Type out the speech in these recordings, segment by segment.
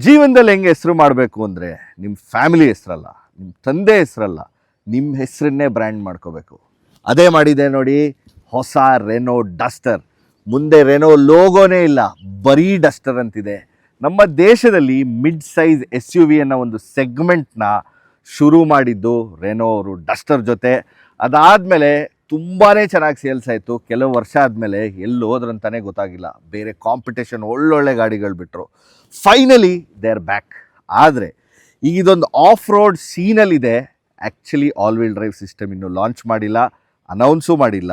ಜೀವನದಲ್ಲಿ ಹೆಂಗೆ ಹೆಸರು ಮಾಡಬೇಕು ಅಂದರೆ ನಿಮ್ಮ ಫ್ಯಾಮಿಲಿ ಹೆಸರಲ್ಲ, ನಿಮ್ಮ ತಂದೆ ಹೆಸರಲ್ಲ, ನಿಮ್ಮ ಹೆಸರನ್ನೇ ಬ್ರ್ಯಾಂಡ್ ಮಾಡ್ಕೋಬೇಕು. ಅದೇ ಮಾಡಿದೆ ನೋಡಿ ಹೊಸ ರೆನೋ ಡಸ್ಟರ್. ಮುಂದೆ ರೆನೋ ಲೋಗೋನೇ ಇಲ್ಲ, ಬರೀ ಡಸ್ಟರ್ ಅಂತಿದೆ. ನಮ್ಮ ದೇಶದಲ್ಲಿ ಮಿಡ್ ಸೈಜ್ SUV ಅನ್ನೋ ಒಂದು ಸೆಗ್ಮೆಂಟ್ನ ಶುರು ಮಾಡಿದ್ದು ರೆನೋ ಅವರು ಡಸ್ಟರ್ ಜೊತೆ. ಅದಾದಮೇಲೆ ತುಂಬಾ ಚೆನ್ನಾಗಿ ಸೇಲ್ಸ್ ಆಯಿತು. ಕೆಲವು ವರ್ಷ ಆದಮೇಲೆ ಎಲ್ಲಿ ಹೋದ್ರಂತಾನೆ ಗೊತ್ತಾಗಿಲ್ಲ. ಬೇರೆ ಕಾಂಪಿಟೇಷನ್ ಒಳ್ಳೊಳ್ಳೆ ಗಾಡಿಗಳು ಬಿಟ್ಟರು. Finally they are back. ಆದರೆ ಈಗ ಇದೊಂದು ಆಫ್ ರೋಡ್ ಸೀನಲ್ಲಿದೆ. Actually all wheel drive system ಇನ್ನೂ ಲಾಂಚ್ ಮಾಡಿಲ್ಲ, ಅನೌನ್ಸು ಮಾಡಿಲ್ಲ.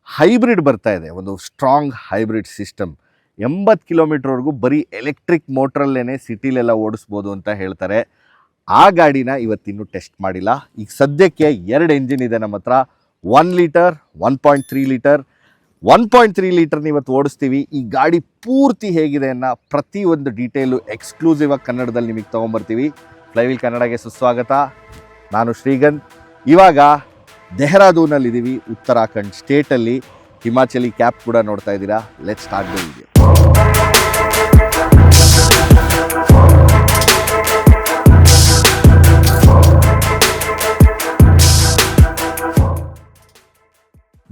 ಹೈಬ್ರಿಡ್ ಬರ್ತಾ ಇದೆ, ಒಂದು ಸ್ಟ್ರಾಂಗ್ ಹೈಬ್ರಿಡ್ ಸಿಸ್ಟಮ್. 80 ಕಿಲೋಮೀಟ್ರ್ವರೆಗೂ ಬರೀ ಎಲೆಕ್ಟ್ರಿಕ್ ಮೋಟ್ರಲ್ಲೇ ಸಿಟಿಲೆಲ್ಲ ಓಡಿಸ್ಬೋದು ಅಂತ ಹೇಳ್ತಾರೆ. ಆ ಗಾಡಿನ ಇವತ್ತಿನ್ನೂ ಟೆಸ್ಟ್ ಮಾಡಿಲ್ಲ. ಈಗ ಸದ್ಯಕ್ಕೆ 2 ಎಂಜಿನ್ ಇದೆ ನಮ್ಮ ಹತ್ರ, 1 ಲೀಟರ್, 1.3 ಲೀಟರ್. 1.3 ಲೀಟರ್ನ ಇವತ್ತು ಓಡಿಸ್ತೀವಿ. ಈ ಗಾಡಿ ಪೂರ್ತಿ ಹೇಗಿದೆ ಅನ್ನೋ ಪ್ರತಿಯೊಂದು ಡೀಟೇಲು ಎಕ್ಸ್ಕ್ಲೂಸಿವ್ ಆಗಿ ಕನ್ನಡದಲ್ಲಿ ನಿಮಗೆ ತೊಗೊಂಬರ್ತೀವಿ. ಫ್ಲೈವೀಲ್ ಕನ್ನಡಗೆ ಸುಸ್ವಾಗತ. ನಾನು ಶ್ರೀಗಂಧ್. ಇವಾಗ ಡೆಹ್ರಾಡೂನಲ್ಲಿದ್ದೀವಿ, ಉತ್ತರಾಖಂಡ್ ಸ್ಟೇಟಲ್ಲಿ. ಹಿಮಾಚಲಿ ಕ್ಯಾಪ್ ಕೂಡ ನೋಡ್ತಾ ಇದ್ದೀರಾ. Let's start the video.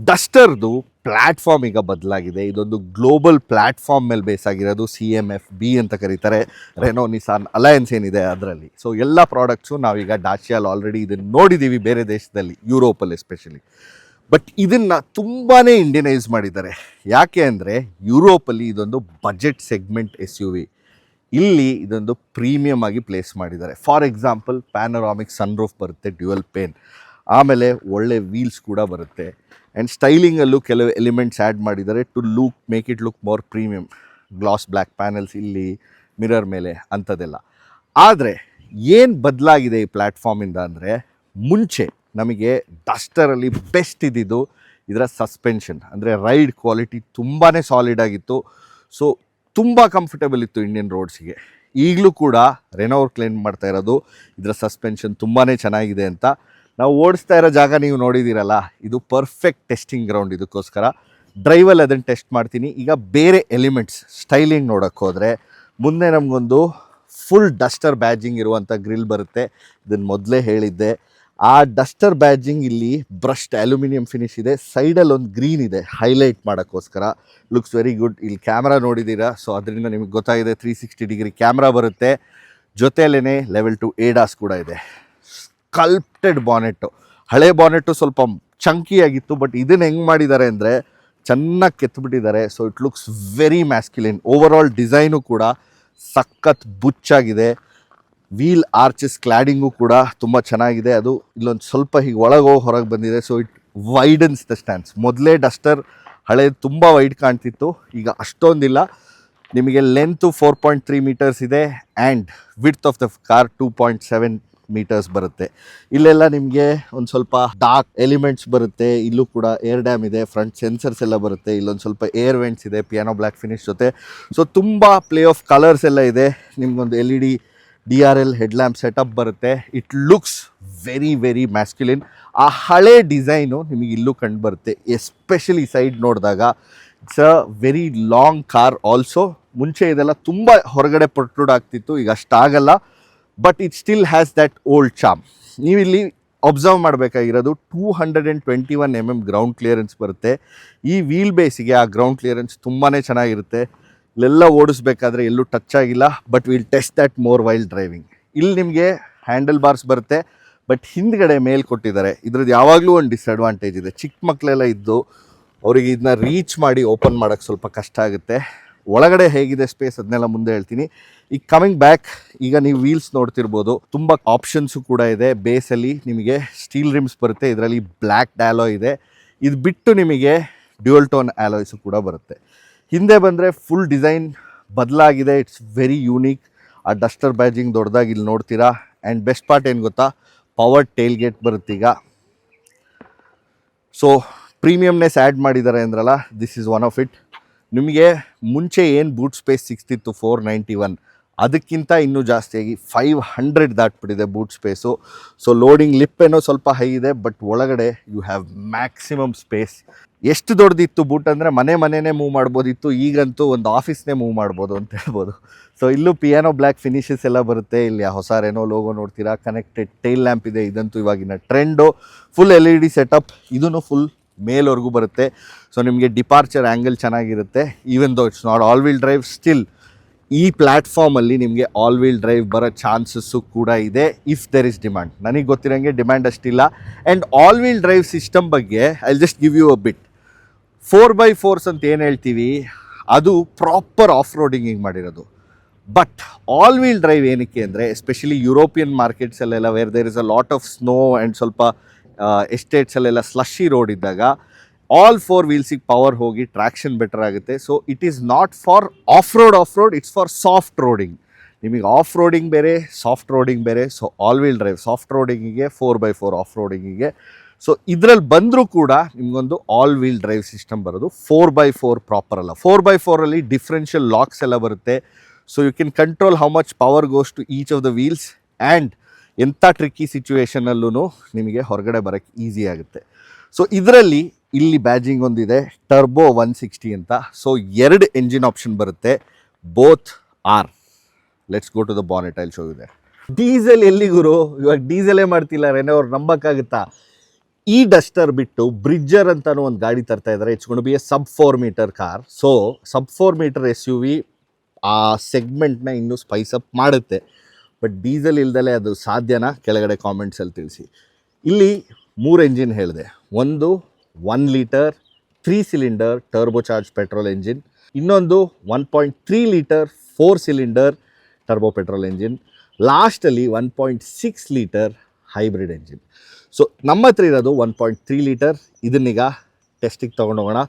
ಡಸ್ಟರ್ದು ಪ್ಲ್ಯಾಟ್ಫಾರ್ಮ್ ಈಗ ಬದಲಾಗಿದೆ. ಇದೊಂದು ಗ್ಲೋಬಲ್ ಪ್ಲ್ಯಾಟ್ಫಾರ್ಮ್ ಮೇಲೆ ಬೇಸ್ ಆಗಿರೋದು. CMF-B ಅಂತ ಕರೀತಾರೆ. ರೆನೋ ನಿಸಾನ್ ಅಲಯನ್ಸ್ ಏನಿದೆ ಅದರಲ್ಲಿ. ಸೊ ಎಲ್ಲ ಪ್ರಾಡಕ್ಟ್ಸು ನಾವೀಗ ಡಾಚಿಯಲ್ಲಿ ಆಲ್ರೆಡಿ ಇದನ್ನು ನೋಡಿದ್ದೀವಿ, ಬೇರೆ ದೇಶದಲ್ಲಿ, ಯುರೋಪಲ್ಲಿ ಎಸ್ಪೆಷಲಿ. ಬಟ್ ಇದನ್ನು ತುಂಬಾ ಇಂಡಿಯನೈಸ್ ಮಾಡಿದ್ದಾರೆ. ಯಾಕೆ ಅಂದರೆ ಯುರೋಪಲ್ಲಿ ಇದೊಂದು ಬಜೆಟ್ ಸೆಗ್ಮೆಂಟ್ SUV, ಇಲ್ಲಿ ಇದೊಂದು ಪ್ರೀಮಿಯಮ್ ಆಗಿ ಪ್ಲೇಸ್ ಮಾಡಿದ್ದಾರೆ. ಫಾರ್ ಎಕ್ಸಾಂಪಲ್ ಪ್ಯಾನರಾಮಿಕ್ ಸನ್ರೂಫ್ ಬರುತ್ತೆ, ಡ್ಯುಯಲ್ ಪೇನ್. ಆಮೇಲೆ ಒಳ್ಳೆ ವೀಲ್ಸ್ ಕೂಡ ಬರುತ್ತೆ. ಆ್ಯಂಡ್ ಸ್ಟೈಲಿಂಗಲ್ಲೂ ಕೆಲವು ಎಲಿಮೆಂಟ್ಸ್ ಆ್ಯಡ್ ಮಾಡಿದ್ದಾರೆ to make it look more premium. Glass black panels ಇಲ್ಲಿ, ಮಿರರ್ ಮೇಲೆ ಅಂಥದ್ದೆಲ್ಲ. ಆದರೆ ಏನು ಬದಲಾಗಿದೆ ಈ ಪ್ಲ್ಯಾಟ್ಫಾರ್ಮಿಂದ ಅಂದರೆ, ಮುಂಚೆ ನಮಗೆ ಡಸ್ಟರಲ್ಲಿ ಬೆಸ್ಟ್ ಇದ್ದಿದ್ದು ಇದರ ಸಸ್ಪೆನ್ಷನ್. ಅಂದರೆ ರೈಡ್ ಕ್ವಾಲಿಟಿ ತುಂಬಾ ಸಾಲಿಡ್ ಆಗಿತ್ತು. ಸೊ ತುಂಬ ಕಂಫರ್ಟಬಲ್ ಇತ್ತು ಇಂಡಿಯನ್ ರೋಡ್ಸಿಗೆ. ಈಗಲೂ ಕೂಡ ರೆನೋ ಅವ್ರು ಕ್ಲೇಮ್ ಮಾಡ್ತಾ ಇರೋದು ಇದರ ಸಸ್ಪೆನ್ಷನ್ ತುಂಬಾ ಚೆನ್ನಾಗಿದೆ ಅಂತ. ನಾವು ಓಡಿಸ್ತಾ ಇರೋ ಜಾಗ ನೀವು ನೋಡಿದ್ದೀರಲ್ಲ, ಇದು ಪರ್ಫೆಕ್ಟ್ ಟೆಸ್ಟಿಂಗ್ ಗ್ರೌಂಡ್. ಇದಕ್ಕೋಸ್ಕರ ಡ್ರೈವಲ್ಲಿ ಅದನ್ನು ಟೆಸ್ಟ್ ಮಾಡ್ತೀನಿ. ಈಗ ಬೇರೆ ಎಲಿಮೆಂಟ್ಸ್ ಸ್ಟೈಲಿಂಗ್ ನೋಡೋಕ್ಕೆ ಹೋದರೆ, ಮುಂದೆ ನಮಗೊಂದು ಫುಲ್ ಡಸ್ಟರ್ ಬ್ಯಾಜಿಂಗ್ ಇರುವಂಥ ಗ್ರಿಲ್ ಬರುತ್ತೆ. ಇದನ್ನು ಮೊದಲೇ ಹೇಳಿದ್ದೆ. ಆ ಡಸ್ಟರ್ ಬ್ಯಾಜಿಂಗ್ ಇಲ್ಲಿ ಬ್ರಷ್ಡ್ ಅಲ್ಯೂಮಿನಿಯಂ ಫಿನಿಶ್ ಇದೆ. ಸೈಡಲ್ಲಿ ಒಂದು ಗ್ರೀನ್ ಇದೆ ಹೈಲೈಟ್ ಮಾಡೋಕ್ಕೋಸ್ಕರ. Looks very good. ಇಲ್ಲಿ ಕ್ಯಾಮ್ರಾ ನೋಡಿದ್ದೀರಾ, ಸೊ ಅದರಿಂದ ನಿಮಗೆ ಗೊತ್ತಾಗಿದೆ 360 ಡಿಗ್ರಿ ಕ್ಯಾಮ್ರಾ ಬರುತ್ತೆ. ಜೊತೆಯಲ್ಲೇ ಲೆವೆಲ್ 2 ADAS ಕೂಡ ಇದೆ. ಸ್ಕಲ್ಪ್ಟೆಡ್ ಬಾನೆಟ್ಟು. ಹಳೆ ಬಾನೆಟ್ಟು ಸ್ವಲ್ಪ ಚಂಕಿಯಾಗಿತ್ತು, ಬಟ್ ಇದನ್ನು ಹೆಂಗೆ ಮಾಡಿದ್ದಾರೆ ಅಂದರೆ ಚೆನ್ನಾಗಿ ಕೆತ್ತಬಿಟ್ಟಿದ್ದಾರೆ. So it looks very masculine. Overall design ಕೂಡ ಸಖತ್ ಬುಚ್ಚಾಗಿದೆ. ವೀಲ್ ಆರ್ಚಸ್ ಕ್ಲಾಡಿಂಗು ಕೂಡ ತುಂಬ ಚೆನ್ನಾಗಿದೆ. ಅದು ಇಲ್ಲೊಂದು ಸ್ವಲ್ಪ ಹೀಗೆ ಒಳಗೆ ಹೊರಗೆ ಬಂದಿದೆ. So it widens the stands. ಮೊದಲೇ ಡಸ್ಟರ್ ಹಳೇದು ತುಂಬ ವೈಡ್ ಕಾಣ್ತಿತ್ತು, ಈಗ ಅಷ್ಟೊಂದಿಲ್ಲ. ನಿಮಗೆ ಲೆಂತು 4.3 ಮೀಟರ್ಸ್ ಇದೆ. And width of the car 2.7 metres ಬರುತ್ತೆ. ಇಲ್ಲೆಲ್ಲ ನಿಮಗೆ ಒಂದು ಸ್ವಲ್ಪ ಡಾರ್ಕ್ ಎಲಿಮೆಂಟ್ಸ್ ಬರುತ್ತೆ. ಇಲ್ಲೂ ಕೂಡ ಏರ್ ಡ್ಯಾಮ್ ಇದೆ, ಫ್ರಂಟ್ ಸೆನ್ಸರ್ಸ್ ಎಲ್ಲ ಬರುತ್ತೆ. ಇಲ್ಲೊಂದು ಸ್ವಲ್ಪ ಏರ್ ವೆಂಟ್ಸ್ ಇದೆ ಪಿಯಾನೋ ಬ್ಲ್ಯಾಕ್ ಫಿನಿಶ್ ಜೊತೆ. ಸೊ ತುಂಬ ಪ್ಲೇ ಆಫ್ ಕಲರ್ಸ್ ಎಲ್ಲ ಇದೆ. ನಿಮ್ಗೊಂದು LED DRL ಹೆಡ್ಲ್ಯಾಂಪ್ ಸೆಟಪ್ ಬರುತ್ತೆ. It looks very very masculine. ಆ ಹಳೆ ಡಿಸೈನು ನಿಮಗೆ ಇಲ್ಲೂ ಕಂಡು ಬರುತ್ತೆ, ಎಸ್ಪೆಷಲಿ ಸೈಡ್ ನೋಡಿದಾಗ. It's a very long car also. ಮುಂಚೆ ಇದೆಲ್ಲ ತುಂಬ ಹೊರಗಡೆ ಪ್ರೊಟ್ರೂಡ್ ಆಗ್ತಿತ್ತು, ಈಗ ಅಷ್ಟಾಗಲ್ಲ. But it still has that old charm. ನೀವಿಲ್ಲಿ ಅಬ್ಸರ್ವ್ ಮಾಡಬೇಕಾಗಿರೋದು 221 mm ಗ್ರೌಂಡ್ ಕ್ಲಿಯರೆನ್ಸ್ ಬರುತ್ತೆ. ಈ ವೀಲ್ ಬೇಸಿಗೆ ಆ ಗ್ರೌಂಡ್ ಕ್ಲಿಯರೆನ್ಸ್ ತುಂಬಾ ಚೆನ್ನಾಗಿರುತ್ತೆ. ಇಲ್ಲೆಲ್ಲ ಓಡಿಸ್ಬೇಕಾದ್ರೆ ಎಲ್ಲೂ ಟಚ್ ಆಗಿಲ್ಲ. But will test that more while driving. ಇಲ್ಲಿ ನಿಮಗೆ ಹ್ಯಾಂಡಲ್ ಬಾರ್ಸ್ ಬರುತ್ತೆ, ಬಟ್ ಹಿಂದ್ಗಡೆ ಮೇಲ್ ಕೊಟ್ಟಿದ್ದಾರೆ. ಇದ್ರದ್ದು ಯಾವಾಗಲೂ ಒಂದು ಡಿಸ್ಅಡ್ವಾಂಟೇಜ್ ಇದೆ. ಚಿಕ್ಕ ಮಕ್ಕಳೆಲ್ಲ ಇದ್ದು ಅವರಿಗೆ ಇದನ್ನ ರೀಚ್ ಮಾಡಿ ಓಪನ್ ಮಾಡೋಕ್ಕೆ ಸ್ವಲ್ಪ ಕಷ್ಟ ಆಗುತ್ತೆ. ಒಳಗಡೆ ಹೇಗಿದೆ ಸ್ಪೇಸ್ ಅದನ್ನೆಲ್ಲ ಮುಂದೆ ಹೇಳ್ತೀನಿ. ಈಗ ಕಮಿಂಗ್ ಬ್ಯಾಕ್, ಈಗ ನೀವು ವೀಲ್ಸ್ ನೋಡ್ತಿರ್ಬೋದು, ತುಂಬ ಆಪ್ಷನ್ಸು ಕೂಡ ಇದೆ. ಬೇಸಲ್ಲಿ ನಿಮಗೆ ಸ್ಟೀಲ್ ರಿಮ್ಸ್ ಬರುತ್ತೆ, ಇದರಲ್ಲಿ ಬ್ಲ್ಯಾಕ್ ಡಾಲೋ ಇದೆ. ಇದು ಬಿಟ್ಟು ನಿಮಗೆ ಡ್ಯುಯಲ್ ಟೋನ್ ಆಲಾಯ್ಸು ಕೂಡ ಬರುತ್ತೆ. ಹಿಂದೆ ಬಂದರೆ ಫುಲ್ ಡಿಸೈನ್ ಬದಲಾಗಿದೆ. It's very unique. ಆ ಡಸ್ಟರ್ ಬ್ಯಾಜಿಂಗ್ ದೊಡ್ಡದಾಗಿ ಇಲ್ಲಿ ನೋಡ್ತೀರಾ. ಆ್ಯಂಡ್ ಬೆಸ್ಟ್ ಪಾರ್ಟ್ ಏನು ಗೊತ್ತಾ, ಪವರ್ ಟೇಲ್ ಗೇಟ್ ಬರುತ್ತೀಗ. ಸೊ ಪ್ರೀಮಿಯಮ್ನೆಸ್ ಆ್ಯಡ್ ಮಾಡಿದ್ದಾರೆ ಅಂದ್ರಲ್ಲ, this is one of it. ನಿಮಗೆ ಮುಂಚೆ ಏನು ಬೂಟ್ ಸ್ಪೇಸ್ ಸಿಗ್ತಿತ್ತು 491, ಅದಕ್ಕಿಂತ ಇನ್ನೂ ಜಾಸ್ತಿಯಾಗಿ 500 ದಾಟ್ಬಿಟ್ಟಿದೆ boot space. So loading lip ಏನೋ ಸ್ವಲ್ಪ ಹೈ ಇದೆ, ಬಟ್ ಒಳಗಡೆ ಯು ಹ್ಯಾವ್ ಮ್ಯಾಕ್ಸಿಮಮ್ ಸ್ಪೇಸ್. ಎಷ್ಟು ದೊಡ್ಡದಿತ್ತು ಬೂಟ್ ಅಂದರೆ ಮನೆನೇ ಮೂವ್ ಮಾಡ್ಬೋದಿತ್ತು, ಈಗಂತೂ ಒಂದು ಆಫೀಸ್ನೇ ಮೂವ್ ಮಾಡ್ಬೋದು ಅಂತ ಹೇಳ್ಬೋದು. ಸೊ ಇಲ್ಲೂ ಪಿಯಾನೋ ಬ್ಲ್ಯಾಕ್ ಫಿನಿಷಸ್ ಎಲ್ಲ ಬರುತ್ತೆ. ಇಲ್ಲಿ ಹೊಸ ರೆನೋ ಲೋಗೋ ನೋಡ್ತೀರಾ, ಕನೆಕ್ಟೆಡ್ ಟೈಲ್ ಲ್ಯಾಂಪ್ ಇದೆ, ಇದಂತೂ ಇವಾಗಿನ ಟ್ರೆಂಡು. ಫುಲ್ LED ಸೆಟಪ್, ಇದೂ ಫುಲ್ ಮೇಲ್ವರೆಗೂ ಬರುತ್ತೆ. ಸೊ ನಿಮಗೆ ಡಿಪಾರ್ಚರ್ ಆ್ಯಂಗಲ್ ಚೆನ್ನಾಗಿರುತ್ತೆ. Even though it's not all wheel drive, still ಈ ಪ್ಲ್ಯಾಟ್ಫಾರ್ಮಲ್ಲಿ ನಿಮಗೆ ಆಲ್ ವೀಲ್ ಡ್ರೈವ್ ಬರೋ ಚಾನ್ಸಸ್ಸು ಕೂಡ ಇದೆ ಇಫ್ ದೆರ್ ಇಸ್ ಡಿಮ್ಯಾಂಡ್. ನನಗೆ ಗೊತ್ತಿರೋಂಗೆ ಡಿಮ್ಯಾಂಡ್ ಅಷ್ಟಿಲ್ಲ. And all wheel drive system ಬಗ್ಗೆ I just give you a bit. 4x4s ಅಂತ ಏನು ಹೇಳ್ತೀವಿ, ಅದು ಪ್ರಾಪರ್ ಆಫ್ ರೋಡಿಂಗಿಗೆ ಮಾಡಿರೋದು. ಬಟ್ ಆಲ್ ವೀಲ್ ಡ್ರೈವ್ ಏನಕ್ಕೆ ಅಂದರೆ, ಎಸ್ಪೆಷಲಿ ಯುರೋಪಿಯನ್ ಮಾರ್ಕೆಟ್ಸಲ್ಲೆಲ್ಲ where there is a lot of snow and ಸ್ವಲ್ಪ ಎಸ್ಟೇಟ್ಸಲ್ಲೆಲ್ಲ ಸ್ಲಶಿ ರೋಡ್ ಇದ್ದಾಗ ಆಲ್ 4 ವೀಲ್ಸಿಗೆ ಪವರ್ ಹೋಗಿ ಟ್ರ್ಯಾಕ್ಷನ್ ಬೆಟರ್ ಆಗುತ್ತೆ. So it is not for off road, it's for soft roading. ನಿಮಗೆ ಆಫ್ ರೋಡಿಂಗ್ ಬೇರೆ, ಸಾಫ್ಟ್ ರೋಡಿಂಗ್ ಬೇರೆ. So all wheel drive soft ರೋಡಿಂಗಿಗೆ, 4x4 ಆಫ್ ರೋಡಿಂಗಿಗೆ. ಸೊ ಇದರಲ್ಲಿ ಬಂದರೂ ಕೂಡ ನಿಮಗೊಂದು ಆಲ್ ವೀಲ್ ಡ್ರೈವ್ ಸಿಸ್ಟಮ್ ಬರೋದು. 4x4 ಪ್ರಾಪರ್ ಅಲ್ಲ. 4x4ಅಲ್ಲಿ ಡಿಫ್ರೆನ್ಷಿಯಲ್ ಲಾಕ್ಸ್ ಎಲ್ಲ ಬರುತ್ತೆ. So you can control how much power goes to each of the wheels. And ಎಂಥ ಟ್ರಿಕ್ಕಿ ಸಿಚುವೇಷನಲ್ಲೂ ನಿಮಗೆ ಹೊರಗಡೆ ಬರೋಕ್ಕೆ ಈಸಿ ಆಗುತ್ತೆ. ಸೊ ಇದರಲ್ಲಿ ಇಲ್ಲಿ ಬ್ಯಾಜಿಂಗ್ ಒಂದಿದೆ, ಟರ್ಬೋ 160 ಅಂತ. ಸೊ 2 ಎಂಜಿನ್ ಆಪ್ಷನ್ ಬರುತ್ತೆ, both are. Let's go to the bonnet, I'll show ಇದೆ. ಡೀಸೆಲ್ ಎಲ್ಲಿಗುರು, ಇವಾಗ ಡೀಸೆಲೇ ಮಾಡ್ತಿಲ್ಲ ರೆನೋ ಅವ್ರು, ನಂಬಕ್ಕಾಗುತ್ತಾ? ಈ ಡಸ್ಟರ್ ಬಿಟ್ಟು ಬ್ರಿಡ್ಜರ್ ಅಂತಲೂ ಒಂದು ಗಾಡಿ ತರ್ತಾ ಇದ್ದಾರೆ. It's gonna be a sub 4 metre car. So sub 4 metre SUV ಆ ಸೆಗ್ಮೆಂಟ್ನ ಇನ್ನೂ ಸ್ಪೈಸ್ ಅಪ್ ಮಾಡುತ್ತೆ. ಬಟ್ ಡೀಸೆಲ್ ಇಲ್ದಲೇ ಅದು ಸಾಧ್ಯನಾ? ಕೆಳಗಡೆ ಕಾಮೆಂಟ್ಸಲ್ಲಿ ತಿಳಿಸಿ. ಇಲ್ಲಿ 3 ಎಂಜಿನ್ ಹೇಳಿದೆ. ಒಂದು 1 litre 3 cylinder turbo charge petrol engine, ಇನ್ನೊಂದು 1.3 litre 4 cylinder turbo petrol engine, ಲಾಸ್ಟಲ್ಲಿ 1.6 ಲೀಟರ್ ಹೈಬ್ರಿಡ್ ಎಂಜಿನ್. ಸೊ ನಮ್ಮ ಹತ್ರ ಇರೋದು 1.3 ಲೀಟರ್. ಇದನ್ನೀಗ ಟೆಸ್ಟಿಗೆ ತೊಗೊಂಡೋಗೋಣ.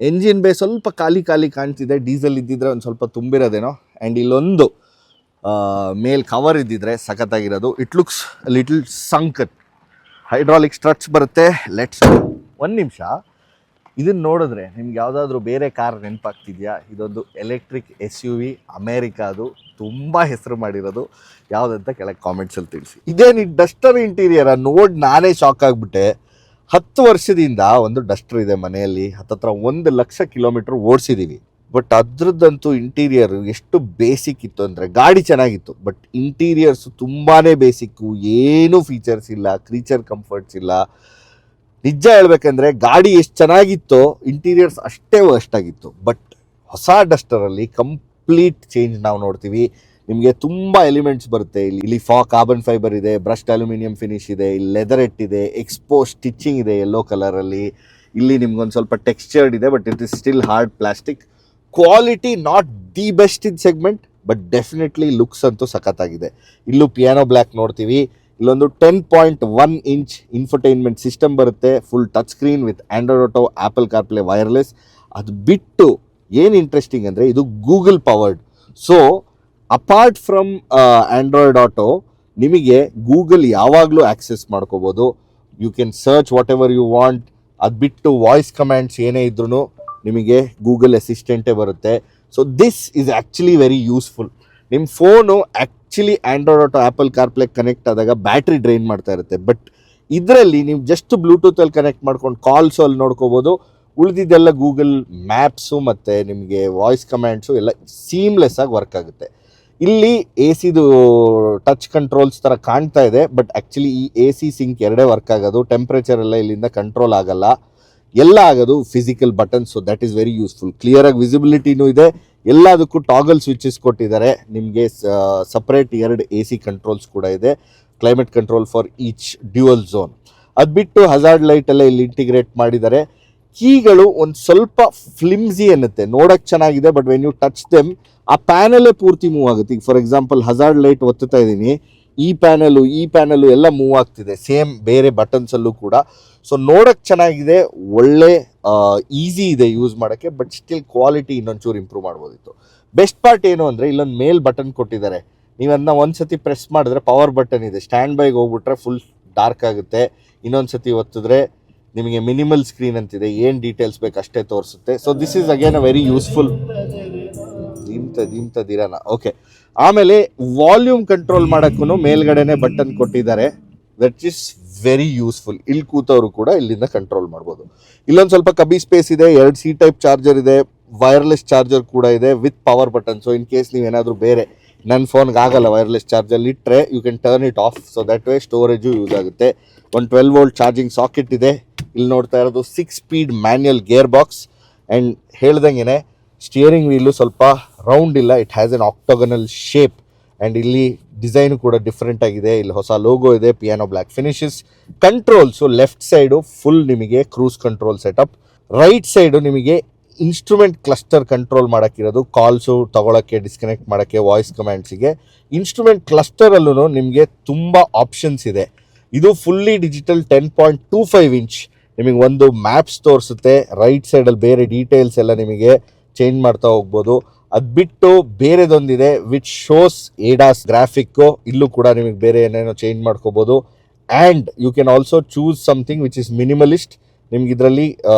ಎಂಜಿನ್ ಬೇ ಸ್ವಲ್ಪ ಖಾಲಿ ಕಾಣ್ತಿದೆ, ಡೀಸೆಲ್ ಇದ್ದಿದ್ರೆ ಒಂದು ಸ್ವಲ್ಪ ತುಂಬಿರೋದೇನೋ. ಆ್ಯಂಡ್ ಇಲ್ಲೊಂದು ಮೇಲ್ ಕವರ್ ಇದ್ದಿದ್ರೆ ಸಖತ್ತಾಗಿರೋದು. ಇಟ್ ಲುಕ್ಸ್ ಲಿಟಲ್ ಸಂಕಟ್. ಹೈಡ್ರಾಲಿಕ್ ಸ್ಟ್ರಟ್ಸ್ ಬರುತ್ತೆ. ಲೆಟ್ಸ್ ಒಂದು ನಿಮಿಷ, ಇದನ್ನು ನೋಡಿದ್ರೆ ನಿಮ್ಗೆ ಯಾವುದಾದ್ರೂ ಬೇರೆ ಕಾರ್ ನೆನಪಾಗ್ತಿದೆಯಾ? ಇದೊಂದು ಎಲೆಕ್ಟ್ರಿಕ್ SUV, ಅಮೇರಿಕಾದು, ತುಂಬ ಹೆಸರು ಮಾಡಿರೋದು. ಯಾವುದಂತ ಕೆಳಗೆ ಕಾಮೆಂಟ್ಸಲ್ಲಿ ತಿಳಿಸಿ. ಇದೇನು ಡಸ್ಟರ್ ಇಂಟೀರಿಯರ ನೋಡಿ ನಾನೇ ಶಾಕ್ ಆಗಿಬಿಟ್ಟೆ. 10 ವರ್ಷದಿಂದ ಒಂದು ಡಸ್ಟರ್ ಇದೆ ಮನೆಯಲ್ಲಿ, ಹತ್ತತ್ರ 1 ಲಕ್ಷ ಕಿಲೋಮೀಟ್ರ್ ಓಡಿಸಿದ್ದೀವಿ. ಬಟ್ ಅದ್ರದ್ದಂತೂ ಇಂಟೀರಿಯರ್ ಎಷ್ಟು ಬೇಸಿಕ್ ಇತ್ತು ಅಂದರೆ, ಗಾಡಿ ಚೆನ್ನಾಗಿತ್ತು ಬಟ್ ಇಂಟೀರಿಯರ್ಸು ತುಂಬಾ ಬೇಸಿಕ್ಕು, ಏನೂ ಫೀಚರ್ಸ್ ಇಲ್ಲ, ಕ್ರೀಚರ್ ಕಂಫರ್ಟ್ಸ್ ಇಲ್ಲ. ನಿಜ ಹೇಳ್ಬೇಕಂದ್ರೆ ಗಾಡಿ ಎಷ್ಟು ಚೆನ್ನಾಗಿತ್ತೋ ಇಂಟೀರಿಯರ್ಸ್ ಅಷ್ಟೇ ವರ್ಸ್ಟ್. ಬಟ್ ಹೊಸ ಡಸ್ಟರಲ್ಲಿ ಕಂಪ್ಲೀಟ್ ಚೇಂಜ್ ನಾವು ನೋಡ್ತೀವಿ. ನಿಮಗೆ ತುಂಬ ಎಲಿಮೆಂಟ್ಸ್ ಬರುತ್ತೆ. ಇಲ್ಲಿ ಕಾರ್ಬನ್ ಫೈಬರ್ ಇದೆ, ಬ್ರಷ್ಡ್ ಅಲ್ಯೂಮಿನಿಯಂ ಫಿನಿಶ್ ಇದೆ, ಇಲ್ಲಿ ಲೆದರ್ ಇದೆ, ಎಕ್ಸ್ಪೋಸ್ ಸ್ಟಿಚಿಂಗ್ ಇದೆ ಯೆಲ್ಲೋ ಕಲರಲ್ಲಿ. ಇಲ್ಲಿ ನಿಮ್ಗೊಂದು ಸ್ವಲ್ಪ ಟೆಕ್ಸ್ಚರ್ಡ್ ಇದೆ, but it is still hard plastic. Quality not the best in segment, but definitely looks ಅಂತೂ ಸಖತ್ತಾಗಿದೆ. ಇಲ್ಲೂ ಪಿಯಾನೋ ಬ್ಲ್ಯಾಕ್ ನೋಡ್ತೀವಿ. ಇಲ್ಲೊಂದು 10.1 ಇಂಚ್ ಇನ್ಫರ್ಟೈನ್ಮೆಂಟ್ ಸಿಸ್ಟಮ್ ಬರುತ್ತೆ, full touch screen with Android Auto, Apple CarPlay, wireless. ಅದು ಬಿಟ್ಟು ಏನು ಇಂಟ್ರೆಸ್ಟಿಂಗ್ ಅಂದರೆ ಇದು Google powered. So apart from Android Auto, ನಿಮಗೆ ಗೂಗಲ್ ಯಾವಾಗಲೂ ಆಕ್ಸೆಸ್ ಮಾಡ್ಕೋಬೋದು. You can search whatever you want. ಅದು ಬಿಟ್ಟು ವಾಯ್ಸ್ ಕಮ್ಯಾಂಡ್ಸ್ ಏನೇ ಇದ್ರೂ ನಿಮಗೆ ಗೂಗಲ್ ಅಸಿಸ್ಟೆಂಟೇ ಬರುತ್ತೆ. So this is actually very useful. ನಿಮ್ಮ phone actually Android Auto, Apple CarPlay connect ಆದಾಗ ಬ್ಯಾಟ್ರಿ ಡ್ರೈನ್ ಮಾಡ್ತಾ ಇರುತ್ತೆ. ಬಟ್ ಇದರಲ್ಲಿ ನೀವು ಜಸ್ಟ್ ಬ್ಲೂಟೂತಲ್ಲಿ ಕನೆಕ್ಟ್ ಮಾಡ್ಕೊಂಡು ಕಾಲ್ಸು ಅಲ್ಲಿ ನೋಡ್ಕೋಬೋದು. ಉಳಿದಿದ್ದೆಲ್ಲ ಗೂಗಲ್ ಮ್ಯಾಪ್ಸು ಮತ್ತು ನಿಮಗೆ ವಾಯ್ಸ್ ಕಮ್ಯಾಂಡ್ಸು ಎಲ್ಲ ಸೀಮ್ಲೆಸ್ ಆಗಿ ವರ್ಕ್ ಆಗುತ್ತೆ. ಇಲ್ಲಿ AC ಟಚ್ ಕಂಟ್ರೋಲ್ಸ್ ಥರ ಕಾಣ್ತಾ ಇದೆ, ಬಟ್ ಆ್ಯಕ್ಚುಲಿ ಈ AC ಸಿಂಕ್ ಎರಡೇ ವರ್ಕ್ ಆಗೋದು. ಟೆಂಪ್ರೇಚರ್ ಎಲ್ಲ ಇಲ್ಲಿಂದ ಕಂಟ್ರೋಲ್ ಆಗಲ್ಲ, ಎಲ್ಲ ಆಗೋದು physical button. So that is very useful. ಕ್ಲಿಯರಾಗಿ ವಿಸಿಬಿಲಿಟಿನೂ ಇದೆ. ಎಲ್ಲದಕ್ಕೂ ಟಾಗಲ್ ಸ್ವಿಚಸ್ ಕೊಟ್ಟಿದ್ದಾರೆ. ನಿಮಗೆ ಸಪ್ರೇಟ್ 2 AC ಕಂಟ್ರೋಲ್ಸ್ ಕೂಡ ಇದೆ, climate control for each dual zone. ಅದು ಬಿಟ್ಟು ಹಜಾರ್ಡ್ ಲೈಟ್ ಎಲ್ಲ ಇಲ್ಲಿ ಇಂಟಿಗ್ರೇಟ್ ಮಾಡಿದ್ದಾರೆ. ಕೀಗಳು ಒಂದು ಸ್ವಲ್ಪ ಫ್ಲಿಮ್ಸಿ ಅನ್ನುತ್ತೆ, ನೋಡೋಕ್ಕೆ ಚೆನ್ನಾಗಿದೆ, but when you touch them ಆ ಪ್ಯಾನಲ್ಲೇ ಪೂರ್ತಿ ಮೂವ್ ಆಗುತ್ತೆ. ಈಗ ಫಾರ್ ಎಕ್ಸಾಂಪಲ್ ಹಜಾರ್ಡ್ ಲೈಟ್ ಒತ್ತುತ್ತಾ ಇದ್ದೀನಿ, ಈ ಪ್ಯಾನಲು ಎಲ್ಲ ಮೂವ್ ಆಗ್ತಿದೆ, ಸೇಮ್ ಬೇರೆ ಬಟನ್ಸಲ್ಲೂ ಕೂಡ. ಸೊ ನೋಡೋಕ್ಕೆ ಚೆನ್ನಾಗಿದೆ, ಒಳ್ಳೆ ಈಸಿ ಇದೆ ಯೂಸ್ ಮಾಡೋಕ್ಕೆ. ಬಟ್ ಸ್ಟಿಲ್ ಕ್ವಾಲಿಟಿ ಇನ್ನೊಂಚೂರು ಇಂಪ್ರೂವ್ ಮಾಡ್ಬೋದಿತ್ತು. ಬೆಸ್ಟ್ ಪಾರ್ಟ್ ಏನು ಅಂದರೆ ಇಲ್ಲೊಂದು ಮೇಲ್ ಬಟನ್ ಕೊಟ್ಟಿದ್ದಾರೆ. ನೀವು ಅದನ್ನ ಒಂದು ಸತಿ ಪ್ರೆಸ್ ಮಾಡಿದ್ರೆ ಪವರ್ ಬಟನ್ ಇದೆ, ಸ್ಟ್ಯಾಂಡ್ ಬೈಗೆ ಹೋಗ್ಬಿಟ್ರೆ ಫುಲ್ ಡಾರ್ಕ್ ಆಗುತ್ತೆ. ಇನ್ನೊಂದು ಸತಿ ಒತ್ತಿದ್ರೆ ನಿಮಗೆ ಮಿನಿಮಲ್ ಸ್ಕ್ರೀನ್ ಅಂತಿದೆ, ಏನು ಡೀಟೇಲ್ಸ್ ಬೇಕು ಅಷ್ಟೇ ತೋರಿಸುತ್ತೆ. So this is again a very useful. ದೀಮ್ತದಿರಾನ ಓಕೆ. ಆಮೇಲೆ ವಾಲ್ಯೂಮ್ ಕಂಟ್ರೋಲ್ ಮಾಡೋಕ್ಕೂ ಮೇಲ್ಗಡೆನೆ ಬಟನ್ ಕೊಟ್ಟಿದ್ದಾರೆ, ದಟ್ ಈಸ್ ವೆರಿ ಯೂಸ್ಫುಲ್. ಇಲ್ಲಿ ಕೂತವರು ಕೂಡ ಇಲ್ಲಿಂದ ಕಂಟ್ರೋಲ್ ಮಾಡ್ಬೋದು. ಇಲ್ಲೊಂದು ಸ್ವಲ್ಪ ಕಬಿ ಸ್ಪೇಸ್ ಇದೆ, 2 ಸಿ ಟೈಪ್ ಚಾರ್ಜರ್ ಇದೆ, ವೈರ್ಲೆಸ್ ಚಾರ್ಜರ್ ಕೂಡ ಇದೆ with power button. So in case ನೀವೇನಾದರೂ ಬೇರೆ ನನ್ನ ಫೋನ್ಗೆ ಆಗಲ್ಲ ವೈರ್ಲೆಸ್ ಚಾರ್ಜರ್ ಇಟ್ಟರೆ you can turn it off. So that way storage use ಆಗುತ್ತೆ. ಒಂದು 12 ವೋಲ್ಟ್ ಚಾರ್ಜಿಂಗ್ ಸಾಕೆಟ್ ಇದೆ. ಇಲ್ಲಿ ನೋಡ್ತಾ ಇರೋದು 6 speed manual gear box. And ಹೇಳ್ದಂಗೆ ಸ್ಟಿಯರಿಂಗ್ ವೀಲು ಸ್ವಲ್ಪ ರೌಂಡ್ ಇಲ್ಲ, it has an octagonal shape. And ಇಲ್ಲಿ ಡಿಸೈನು ಕೂಡ ಡಿಫ್ರೆಂಟ್ ಆಗಿದೆ. ಇಲ್ಲಿ ಹೊಸ ಲೋಗೋ ಇದೆ, piano black finishes. Controls left side full ನಿಮಗೆ cruise control setup, right side ನಿಮಗೆ ಇನ್ಸ್ಟ್ರೂಮೆಂಟ್ ಕ್ಲಸ್ಟರ್ ಕಂಟ್ರೋಲ್ ಮಾಡೋಕ್ಕಿರೋದು, ಕಾಲ್ಸು ತಗೊಳ್ಳೋಕ್ಕೆ, ಡಿಸ್ಕನೆಕ್ಟ್ ಮಾಡೋಕ್ಕೆ, ವಾಯ್ಸ್ ಕಮ್ಯಾಂಡ್ಸಿಗೆ. ಇನ್ಸ್ಟ್ರೂಮೆಂಟ್ ಕ್ಲಸ್ಟರಲ್ಲೂ ನಿಮಗೆ ತುಂಬ ಆಪ್ಷನ್ಸ್ ಇದೆ. ಇದು ಫುಲ್ಲಿ ಡಿಜಿಟಲ್ 10.25 ಇಂಚ್. ನಿಮಗೆ ಒಂದು ಮ್ಯಾಪ್ಸ್ ತೋರಿಸುತ್ತೆ, ರೈಟ್ ಸೈಡಲ್ಲಿ ಬೇರೆ ಡೀಟೇಲ್ಸ್ ಎಲ್ಲ ನಿಮಗೆ ಚೇಂಜ್ ಮಾಡ್ತಾ ಹೋಗ್ಬೋದು. ಅದು ಬಿಟ್ಟು ಬೇರೆದೊಂದಿದೆ ವಿಚ್ ಶೋಸ್ ಏಡಾಸ್ ಗ್ರಾಫಿಕ್ಕು, ಇಲ್ಲೂ ಕೂಡ ನಿಮಗೆ ಬೇರೆ ಏನೇನೋ ಚೇಂಜ್ ಮಾಡ್ಕೋಬೋದು. And you can also choose something which is minimalist. ನಿಮ್ಗೆ ಇದರಲ್ಲಿ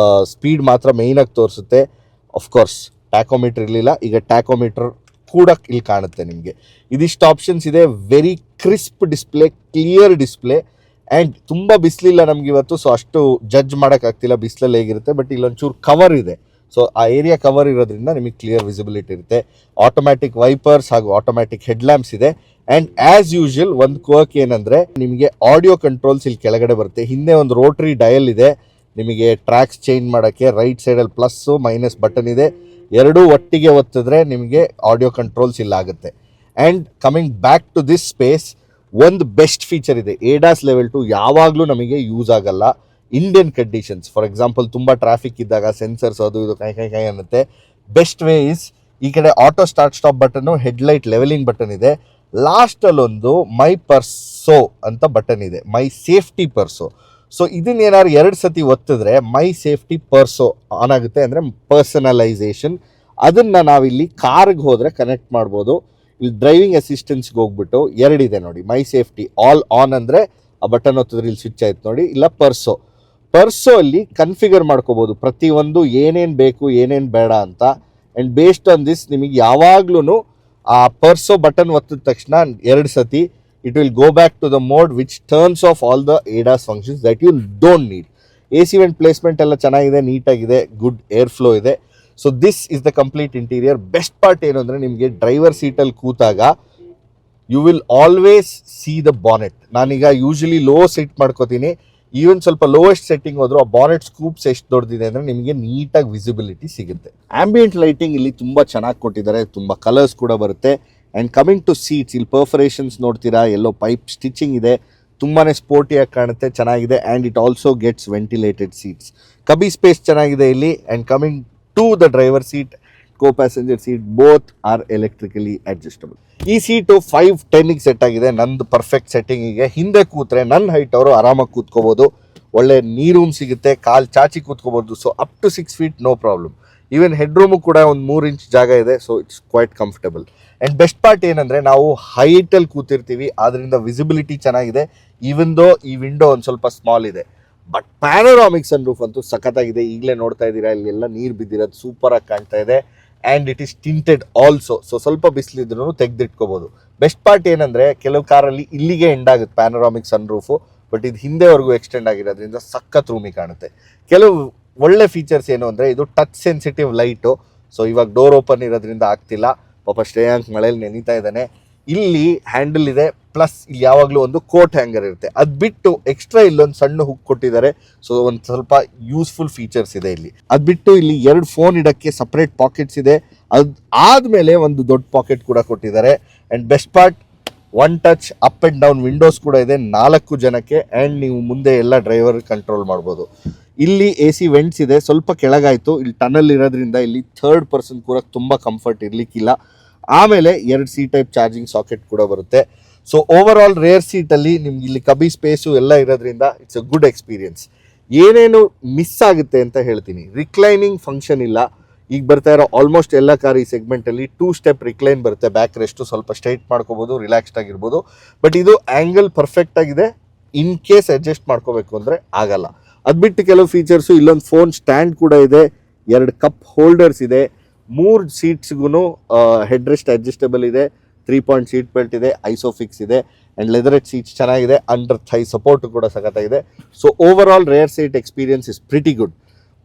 ಸ್ಪೀಡ್ ಮಾತ್ರ ಮೇಯ್ನಾಗಿ ತೋರಿಸುತ್ತೆ. ಆಫ್ಕೋರ್ಸ್ ಟ್ಯಾಕೋಮೀಟರ್ ಇರಲಿಲ್ಲ, ಈಗ ಟ್ಯಾಕೋಮೀಟರ್ ಕೂಡ ಇಲ್ಲಿ ಕಾಣುತ್ತೆ ನಿಮಗೆ. ಇದಿಷ್ಟು ಆಪ್ಷನ್ಸ್ ಇದೆ. Very crisp display, clear display. And ತುಂಬ ಬಿಸಿಲಿಲ್ಲ ನಮ್ಗೆ ಇವತ್ತು, ಸೊ ಅಷ್ಟು ಜಡ್ಜ್ ಮಾಡೋಕ್ಕಾಗ್ತಿಲ್ಲ ಬಿಸಿಲಲ್ಲಿ ಹೇಗಿರುತ್ತೆ. ಬಟ್ ಇಲ್ಲೊಂಚೂರು ಕವರ್ ಇದೆ, ಸೊ ಆ ಏರಿಯಾ ಕವರ್ ಇರೋದ್ರಿಂದ ನಿಮಗೆ ಕ್ಲಿಯರ್ ವಿಸಿಬಿಲಿಟಿ ಇರುತ್ತೆ. ಆಟೋಮ್ಯಾಟಿಕ್ ವೈಪರ್ಸ್ ಹಾಗೂ ಆಟೋಮ್ಯಾಟಿಕ್ ಹೆಡ್ಲ್ಯಾಂಪ್ಸ್ ಇದೆ. ಆ್ಯಂಡ್ ಆ್ಯಸ್ ಯೂಶುವಲ್ ಒಂದು ಕ್ವರ್ಕ್ ಏನಂದರೆ ನಿಮಗೆ ಆಡಿಯೋ ಕಂಟ್ರೋಲ್ಸ್ ಇಲ್ಲಿ ಕೆಳಗಡೆ ಬರುತ್ತೆ. ಹಿಂದೆ ಒಂದು ರೋಟ್ರಿ ಡಯಲ್ ಇದೆ, ನಿಮಗೆ ಟ್ರ್ಯಾಕ್ಸ್ ಚೇಂಜ್ ಮಾಡೋಕ್ಕೆ. ರೈಟ್ ಸೈಡಲ್ಲಿ ಪ್ಲಸ್ಸು ಮೈನಸ್ ಬಟನ್ ಇದೆ, ಎರಡೂ ಒಟ್ಟಿಗೆ ಒತ್ತಿದ್ರೆ ನಿಮಗೆ ಆಡಿಯೋ ಕಂಟ್ರೋಲ್ಸ್ ಇಲ್ಲಾಗುತ್ತೆ. And coming back to this space, ಒಂದು ಬೆಸ್ಟ್ ಫೀಚರ್ ಇದೆ. ಏಡಾಸ್ ಲೆವೆಲ್ 2 ಯಾವಾಗಲೂ ನಮಗೆ ಯೂಸ್ ಆಗಲ್ಲ ಇಂಡಿಯನ್ ಕಂಡೀಷನ್ಸ್. ಫಾರ್ ಎಕ್ಸಾಂಪಲ್ ತುಂಬ ಟ್ರಾಫಿಕ್ ಇದ್ದಾಗ ಸೆನ್ಸರ್ಸ್ ಅದು ಇದು ಕೈ ಅನ್ನುತ್ತೆ. ಬೆಸ್ಟ್ ವೇ ಇಸ್ ಈ ಕಡೆ auto start stop button, headlight leveling button ಇದೆ. ಲಾಸ್ಟಲ್ಲೊಂದು ಮೈ ಪರ್ಸೋ ಅಂತ ಬಟನ್ ಇದೆ, ಮೈ ಸೇಫ್ಟಿ ಪರ್ಸೋ. ಸೊ ಇದನ್ನೇನಾದ್ರು 2 ಸತಿ ಒತ್ತಿದ್ರೆ ಮೈ ಸೇಫ್ಟಿ ಪರ್ಸೋ ಆನ್ ಆಗುತ್ತೆ, ಅಂದರೆ ಪರ್ಸನಲೈಸೇಷನ್. ಅದನ್ನು ನಾವಿಲ್ಲಿ ಕಾರ್ಗೆ ಹೋದರೆ ಕನೆಕ್ಟ್ ಮಾಡ್ಬೋದು. ಇಲ್ಲಿ ಡ್ರೈವಿಂಗ್ ಅಸಿಸ್ಟೆನ್ಸ್ಗೆ ಹೋಗ್ಬಿಟ್ಟು 2 ಇದೆ ನೋಡಿ, ಮೈ ಸೇಫ್ಟಿ ಆಲ್ ಆನ್ ಅಂದರೆ ಆ ಬಟನ್ ಒತ್ತಿದ್ರೆ ಇಲ್ಲಿ ಸ್ವಿಚ್ ಆಯ್ತು ನೋಡಿ, ಇಲ್ಲ ಪರ್ಸೋ ಅಲ್ಲಿ ಕನ್ಫಿಗರ್ ಮಾಡ್ಕೋಬೋದು ಪ್ರತಿಯೊಂದು ಏನೇನು ಬೇಕು ಏನೇನು ಬೇಡ ಅಂತ. ಆ್ಯಂಡ್ ಬೇಸ್ಡ್ ಆನ್ ದಿಸ್ ನಿಮಗೆ ಯಾವಾಗ್ಲೂ ಆ ಪರ್ಸೋ ಬಟನ್ ಒತ್ತಿದ ತಕ್ಷಣ 2 ಸತಿ it will go back to the mode which turns off all the ADAS functions that you don't need. AC vent placement ಎಲ್ಲ ಚೆನ್ನಾಗಿದೆ, ನೀಟಾಗಿದೆ, ಗುಡ್ ಏರ್ ಫ್ಲೋ ಇದೆ. So this is the complete interior. Best part ಏನು ಅಂದರೆ ನಿಮಗೆ driver ಸೀಟಲ್ಲಿ ಕೂತಾಗ you will always see the bonnet. ನಾನೀಗ ಯೂಶಲಿ ಲೋ ಸೆಟ್ ಮಾಡ್ಕೋತೀನಿ, ಈವನ್ ಸ್ವಲ್ಪ ಲೋಯೆಸ್ಟ್ ಸೆಟ್ಟಿಂಗ್ ಹೋದ್ರು ಆ ಬಾನೆಟ್ ಸ್ಕೂಪ್ಸ್ ಎಷ್ಟು ದೊಡ್ಡದಿದೆ ಅಂದರೆ ನಿಮಗೆ ನೀಟಾಗಿ ವಿಸಿಬಿಲಿಟಿ ಸಿಗುತ್ತೆ. ಆಂಬಿಯಂಟ್ ಲೈಟಿಂಗ್ ಇಲ್ಲಿ ತುಂಬ ಚೆನ್ನಾಗಿ ಕೊಟ್ಟಿದ್ದಾರೆ, ತುಂಬ ಕಲರ್ಸ್ ಕೂಡ ಬರುತ್ತೆ. ಆ್ಯಂಡ್ ಕಮಿಂಗ್ ಟು ಸೀಟ್ಸ್, ಇಲ್ಲಿ ಪರ್ಫರೇಷನ್ಸ್ ನೋಡ್ತೀರಾ, ಎಲ್ಲೋ ಪೈಪ್ ಸ್ಟಿಚಿಂಗ್ ಇದೆ, ತುಂಬಾ ಸ್ಪೋರ್ಟಿಯಾಗಿ ಕಾಣುತ್ತೆ, ಚೆನ್ನಾಗಿದೆ. And it also gets ventilated seats. ಕಬಿ ಸ್ಪೇಸ್ ಚೆನ್ನಾಗಿದೆ ಇಲ್ಲಿ. And coming to the driver seat, co passenger seat, both are electrically adjustable. ಈ ಸೀಟು 5'10" ಸೆಟ್ ಆಗಿದೆ, ನಂದು ಪರ್ಫೆಕ್ಟ್ ಸೆಟ್ಟಿಂಗಿಗೆ. ಹಿಂದೆ ಕೂತ್ರೆ ನನ್ನ ಹೈಟ್ ಅವರು ಆರಾಮಾಗಿ ಕೂತ್ಕೋಬೋದು, ಒಳ್ಳೆ ನೀ ರೂಮ್ ಸಿಗುತ್ತೆ, ಕಾಲು ಚಾಚಿ ಕೂತ್ಕೋಬೋದು. So up to 6 feet no problem. Even head room ಕೂಡ ಒಂದು 3 ಇಂಚ್ ಜಾಗ ಇದೆ, so it's quite comfortable. And best part ಏನಂದರೆ ನಾವು ಹೈಟಲ್ಲಿ ಕೂತಿರ್ತೀವಿ, ಆದ್ದರಿಂದ ವಿಸಿಬಿಲಿಟಿ ಚೆನ್ನಾಗಿದೆ. ಈವನ್ ದೋ ಈ ವಿಂಡೋ ಒಂದು ಸ್ವಲ್ಪ ಸ್ಮಾಲ್ ಇದೆ, ಬಟ್ ಪ್ಯಾನೋರಾಮಿಕ್ ಸನ್ ರೂಫ್ ಅಂತೂ ಸಖತ್ತಾಗಿದೆ. ಈಗಲೇ ನೋಡ್ತಾ ಇದ್ದೀರಾ, ಇಲ್ಲೆಲ್ಲ ನೀರು ಬಿದ್ದಿರೋದು ಸೂಪರಾಗಿ ಕಾಣ್ತಾ ಇದೆ. And it is tinted also, so ಸ್ವಲ್ಪ ಬಿಸಿಲಿದ್ರೂ ತೆಗೆದಿಟ್ಕೋಬೋದು. ಬೆಸ್ಟ್ ಪಾರ್ಟ್ ಏನಂದರೆ ಕೆಲವು ಕಾರಲ್ಲಿ ಇಲ್ಲಿಗೆ ಎಂಡ್ ಆಗುತ್ತೆ ಪ್ಯಾನೋರಾಮಿಕ್ ಸನ್ ರೂಫು, ಬಟ್ ಇದು ಹಿಂದೆವರೆಗೂ ಎಕ್ಸ್ಟೆಂಡ್ ಆಗಿರೋದ್ರಿಂದ ಸಖತ್ ರೂಮಿಗೆ ಕಾಣುತ್ತೆ. ಕೆಲವು ಒಳ್ಳೆ ಫೀಚರ್ಸ್ ಏನು ಅಂದರೆ ಇದು ಟಚ್ ಸೆನ್ಸಿಟಿವ್ ಲೈಟು. ಸೊ ಇವಾಗ ಡೋರ್ ಓಪನ್ ಇರೋದ್ರಿಂದ ಆಗ್ತಿಲ್ಲ, ಪಾಪ ಶ್ರೇಯಾಂಕ್ ಮಳೇಲಿ ನೆನೀತಾ ಇದ್ದಾನೆ. ಇಲ್ಲಿ ಹ್ಯಾಂಡಲ್ ಇದೆ, ಪ್ಲಸ್ ಇಲ್ಲಿ ಯಾವಾಗಲೂ ಒಂದು ಕೋಟ್ ಹ್ಯಾಂಗರ್ ಇರುತ್ತೆ. ಅದು ಬಿಟ್ಟು ಎಕ್ಸ್ಟ್ರಾ ಇಲ್ಲೊಂದು ಸಣ್ಣ ಹುಕ್ ಕೊಟ್ಟಿದ್ದಾರೆ, ಸೊ ಒಂದು ಸ್ವಲ್ಪ ಯೂಸ್ಫುಲ್ ಫೀಚರ್ಸ್ ಇದೆ ಇಲ್ಲಿ. ಅದು ಬಿಟ್ಟು ಇಲ್ಲಿ 2 ಫೋನ್ ಇಡೋಕ್ಕೆ ಸಪ್ರೇಟ್ ಪಾಕೆಟ್ಸ್ ಇದೆ. ಅದು ಆದಮೇಲೆ ಒಂದು ದೊಡ್ಡ ಪಾಕೆಟ್ ಕೂಡ ಕೊಟ್ಟಿದ್ದಾರೆ. And best part, 1 touch up and down Windows ಕೂಡ ಇದೆ 4 ಜನಕ್ಕೆ. ಆ್ಯಂಡ್ ನೀವು ಮುಂದೆ ಎಲ್ಲ ಡ್ರೈವರ್ ಕಂಟ್ರೋಲ್ ಮಾಡ್ಬೋದು. ಇಲ್ಲಿ AC ವೆಂಟ್ಸ್ ಇದೆ, ಸ್ವಲ್ಪ ಕೆಳಗಾಯಿತು, ಇಲ್ಲಿ ಟನಲ್ ಇರೋದ್ರಿಂದ ಇಲ್ಲಿ 3rd ಪರ್ಸನ್ ಕೂಡ ತುಂಬ ಕಂಫರ್ಟ್ ಇರಲಿಕ್ಕಿಲ್ಲ. ಆಮೇಲೆ 2 C ಟೈಪ್ ಚಾರ್ಜಿಂಗ್ ಸಾಕೆಟ್ ಕೂಡ ಬರುತ್ತೆ. ಸೊ ಓವರ್ ಆಲ್ ರೇರ್ ಸೀಟಲ್ಲಿ ನಿಮ್ಗೆ ಇಲ್ಲಿ ಕಬಿ ಸ್ಪೇಸು ಎಲ್ಲ ಇರೋದ್ರಿಂದ ಇಟ್ಸ್ ಅ ಗುಡ್ ಎಕ್ಸ್ಪೀರಿಯನ್ಸ್. ಏನೇನು ಮಿಸ್ ಆಗುತ್ತೆ ಅಂತ ಹೇಳ್ತೀನಿ. ರಿಕ್ಲೈನಿಂಗ್ ಫಂಕ್ಷನ್ ಇಲ್ಲ. ಈಗ ಬರ್ತಾ ಇರೋ ಆಲ್ಮೋಸ್ಟ್ ಎಲ್ಲ ಕಾರ್ ಈ ಸೆಗ್ಮೆಂಟಲ್ಲಿ 2 ಸ್ಟೆಪ್ ರಿಕ್ಲೈನ್ ಬರುತ್ತೆ. ಬ್ಯಾಕ್ ರೆಸ್ಟು ಸ್ವಲ್ಪ ಸ್ಟ್ರೈಟ್ ಮಾಡ್ಕೋಬೋದು, ರಿಲ್ಯಾಕ್ಸ್ಡ್ ಆಗಿರ್ಬೋದು. ಬಟ್ ಇದು ಆ್ಯಂಗಲ್ ಪರ್ಫೆಕ್ಟ್ ಆಗಿದೆ, ಇನ್ ಕೇಸ್ ಅಡ್ಜಸ್ಟ್ ಮಾಡ್ಕೋಬೇಕು ಅಂದರೆ ಆಗಲ್ಲ. ಅದು ಬಿಟ್ಟು ಕೆಲವು ಫೀಚರ್ಸು, ಇಲ್ಲೊಂದು ಫೋನ್ ಸ್ಟ್ಯಾಂಡ್ ಕೂಡ ಇದೆ, 2 ಕಪ್ ಹೋಲ್ಡರ್ಸ್ ಇದೆ, 3 ಸೀಟ್ಸ್ಗೂ ಹೆಡ್ ರೆಸ್ಟ್ ಅಡ್ಜಸ್ಟಬಲ್ ಇದೆ, 3 ಪಾಯಿಂಟ್ ಸೀಟ್ ಬೆಲ್ಟ್ ಇದೆ, ಐಸೋಫಿಕ್ಸ್ ಇದೆ ಆ್ಯಂಡ್ ಲೆದರೆಟ್ ಸೀಟ್ಸ್ ಚೆನ್ನಾಗಿದೆ, ಅಂಡರ್ ಥೈ ಸಪೋರ್ಟ್ ಕೂಡ ಸಖತ್ತಾಗಿದೆ. So overall rear seat experience is pretty good.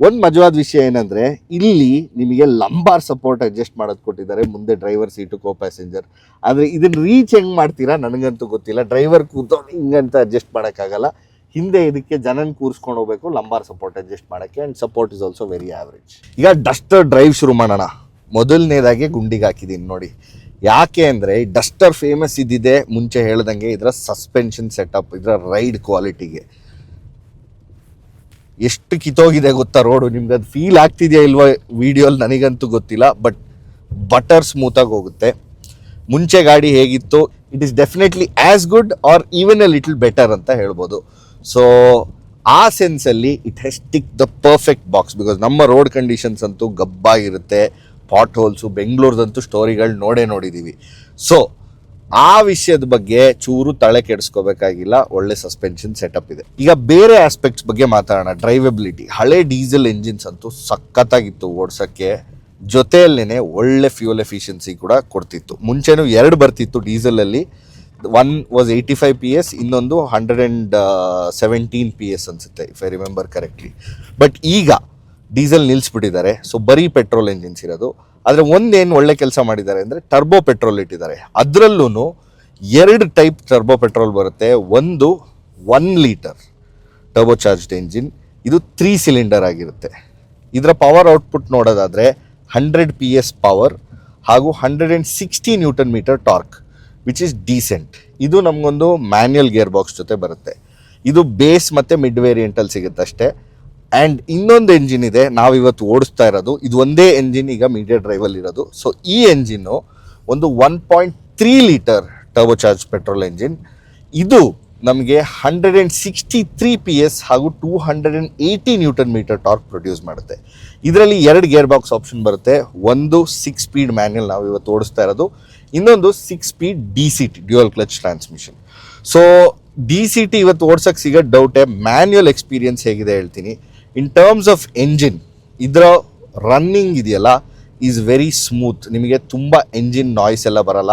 ಒಂದು ಮಜವಾದ ವಿಷಯ ಏನಂದರೆ ಇಲ್ಲಿ ನಿಮಗೆ ಲಂಬಾರ್ ಸಪೋರ್ಟ್ ಅಡ್ಜಸ್ಟ್ ಮಾಡೋದು ಕೊಟ್ಟಿದ್ದಾರೆ, ಮುಂದೆ ಡ್ರೈವರ್ ಸೀಟು ಕೋ ಪ್ಯಾಸೆಂಜರ್. ಆದರೆ ಇದನ್ನು ರೀಚ್ ಹೆಂಗೆ ಮಾಡ್ತೀರಾ ನನಗಂತೂ ಗೊತ್ತಿಲ್ಲ. ಡ್ರೈವರ್ ಕೂತವ್ನು ಹಿಂಗಂತ ಅಡ್ಜಸ್ಟ್ ಮಾಡೋಕ್ಕಾಗಲ್ಲ, ಹಿಂದೆ ಇದಕ್ಕೆ ಜನನ ಕೂರಿಸ್ಕೊಂಡು ಹೋಗಬೇಕು ಲಂಬಾರ್ ಸಪೋರ್ಟ್ ಅಡ್ಜಸ್ಟ್ ಮಾಡೋಕ್ಕೆ. And support is also very average. ಈಗ ಡಸ್ಟರ್ ಡ್ರೈವ್ ಶುರು ಮಾಡೋಣ. ಮೊದಲನೇದಾಗಿ ಗುಂಡಿಗೆ ಹಾಕಿದ್ದೀನಿ ನೋಡಿ. ಯಾಕೆ ಅಂದರೆ ಡಸ್ಟರ್ ಫೇಮಸ್ ಇದ್ದಿದೆ ಮುಂಚೆ ಹೇಳ್ದಂಗೆ ಇದರ ಸಸ್ಪೆನ್ಷನ್ ಸೆಟಪ್, ಇದರ ರೈಡ್ ಕ್ವಾಲಿಟಿಗೆ. ಎಷ್ಟು ಕಿತ್ತೋಗಿದೆ ಗೊತ್ತಾ ರೋಡು, ನಿಮ್ಗೆ ಅದು ಫೀಲ್ ಆಗ್ತಿದೆಯಾ ಇಲ್ವಾ ವಿಡಿಯೋಲಿ ನನಗಂತೂ ಗೊತ್ತಿಲ್ಲ, ಬಟ್ ಬಟರ್ ಸ್ಮೂತಾಗಿ ಹೋಗುತ್ತೆ. ಮುಂಚೆ ಗಾಡಿ ಹೇಗಿತ್ತು, it is definitely as good or even a little better ಅಂತ ಹೇಳ್ಬೋದು. ಸೊ ಆ ಸೆನ್ಸಲ್ಲಿ it has tick the perfect box. Because ನಮ್ಮ ರೋಡ್ ಕಂಡೀಷನ್ಸ್ ಅಂತೂ ಗಬ್ಬಾಗಿರುತ್ತೆ, ಪಾಟ್ ಹೋಲ್ಸು, ಬೆಂಗಳೂರದಂತೂ ಸ್ಟೋರಿಗಳು ನೋಡಿದ್ದೀವಿ. ಸೊ ಆ ವಿಷಯದ ಬಗ್ಗೆ ಚೂರು ತಲೆ ಕೆಡಿಸ್ಕೋಬೇಕಾಗಿಲ್ಲ, ಒಳ್ಳೆ ಸಸ್ಪೆನ್ಷನ್ ಸೆಟಪ್ ಇದೆ. ಈಗ ಬೇರೆ ಆಸ್ಪೆಕ್ಟ್ಸ್ ಬಗ್ಗೆ ಮಾತಾಡೋಣ. ಡ್ರೈವಬಿಲಿಟಿ, ಹಳೆ ಡೀಸೆಲ್ ಎಂಜಿನ್ಸ್ ಅಂತೂ ಸಖತ್ತಾಗಿತ್ತು ಓಡಿಸೋಕ್ಕೆ, ಜೊತೆಯಲ್ಲೇ ಒಳ್ಳೆ ಫ್ಯೂಲ್ ಎಫಿಷಿಯನ್ಸಿ ಕೂಡ ಕೊಡ್ತಿತ್ತು. ಮುಂಚೆನೂ 2 ಬರ್ತಿತ್ತು ಡೀಸೆಲಲ್ಲಿ, ಒನ್ ವಾಸ್ 85 PS, ಇನ್ನೊಂದು 117 PS ಅನಿಸುತ್ತೆ if I remember correctly. But ಈಗ ಡೀಸೆಲ್ ನಿಲ್ಲಿಸ್ಬಿಟ್ಟಿದ್ದಾರೆ, ಸೊ ಬರೀ ಪೆಟ್ರೋಲ್ ಎಂಜಿನ್ಸ್ ಇರೋದು. ಆದರೆ ಒಂದೇನು ಒಳ್ಳೆ ಕೆಲಸ ಮಾಡಿದ್ದಾರೆ ಅಂದರೆ ಟರ್ಬೋ ಪೆಟ್ರೋಲ್ ಇಟ್ಟಿದ್ದಾರೆ. ಅದರಲ್ಲೂ 2 ಟೈಪ್ ಟರ್ಬೋ ಪೆಟ್ರೋಲ್ ಬರುತ್ತೆ. ಒಂದು 1 ಲೀಟರ್ ಟರ್ಬೋ ಚಾರ್ಜ್ಡ್ ಎಂಜಿನ್, ಇದು 3 ಸಿಲಿಂಡರ್ ಆಗಿರುತ್ತೆ. ಇದರ ಪವರ್ ಔಟ್ಪುಟ್ ನೋಡೋದಾದರೆ 100 PS ಪವರ್ ಹಾಗೂ 160 newton metre torque, which is decent. ಇದು ನಮಗೊಂದು ಮ್ಯಾನ್ಯಲ್ ಗೇರ್ ಬಾಕ್ಸ್ ಜೊತೆ ಬರುತ್ತೆ. ಇದು ಬೇಸ್ ಮತ್ತು ಮಿಡ್ ವೇರಿಯಂಟಲ್ಲಿ ಸಿಗುತ್ತೆ ಅಷ್ಟೇ. ಆ್ಯಂಡ್ ಇನ್ನೊಂದು ಎಂಜಿನ್ ಇದೆ ನಾವಿವತ್ತು ಓಡಿಸ್ತಾ ಇರೋದು, ಇದು ಒಂದೇ ಎಂಜಿನ್ ಈಗ ಮೀಡಿಯಾ ಡ್ರೈವಲ್ಲಿ ಇರೋದು. ಸೊ ಈ ಎಂಜಿನ್ನು ಒಂದು 1.3 litre turbo charge petrol engine. ಇದು ನಮಗೆ 163 PS ಹಾಗೂ 280 ನ್ಯೂಟನ್ ಮೀಟರ್ ಟಾರ್ಕ್ ಪ್ರೊಡ್ಯೂಸ್ ಮಾಡುತ್ತೆ. ಇದರಲ್ಲಿ 2 ಗೇರ್ ಬಾಕ್ಸ್ ಆಪ್ಷನ್ ಬರುತ್ತೆ. ಒಂದು 6 ಸ್ಪೀಡ್ ಮ್ಯಾನ್ಯಲ್ ನಾವು ಇವತ್ತು ಓಡಿಸ್ತಾ ಇರೋದು, ಇನ್ನೊಂದು 6 speed DCT dual clutch transmission. So DCT ಇವತ್ತು ಓಡ್ಸೋಕ್ಕೆ ಸಿಗೋದು ಡೌಟೇ. ಮ್ಯಾನ್ಯಲ್ ಎಕ್ಸ್ಪೀರಿಯನ್ಸ್ ಹೇಗಿದೆ ಹೇಳ್ತೀನಿ. ಇನ್ ಟರ್ಮ್ಸ್ ಆಫ್ ಎಂಜಿನ್, ಇದರ ರನ್ನಿಂಗ್ ಇದೆಯಲ್ಲ ಈಸ್ ವೆರಿ ಸ್ಮೂತ್. ನಿಮಗೆ ತುಂಬ ಎಂಜಿನ್ ನಾಯ್ಸ್ ಎಲ್ಲ ಬರಲ್ಲ,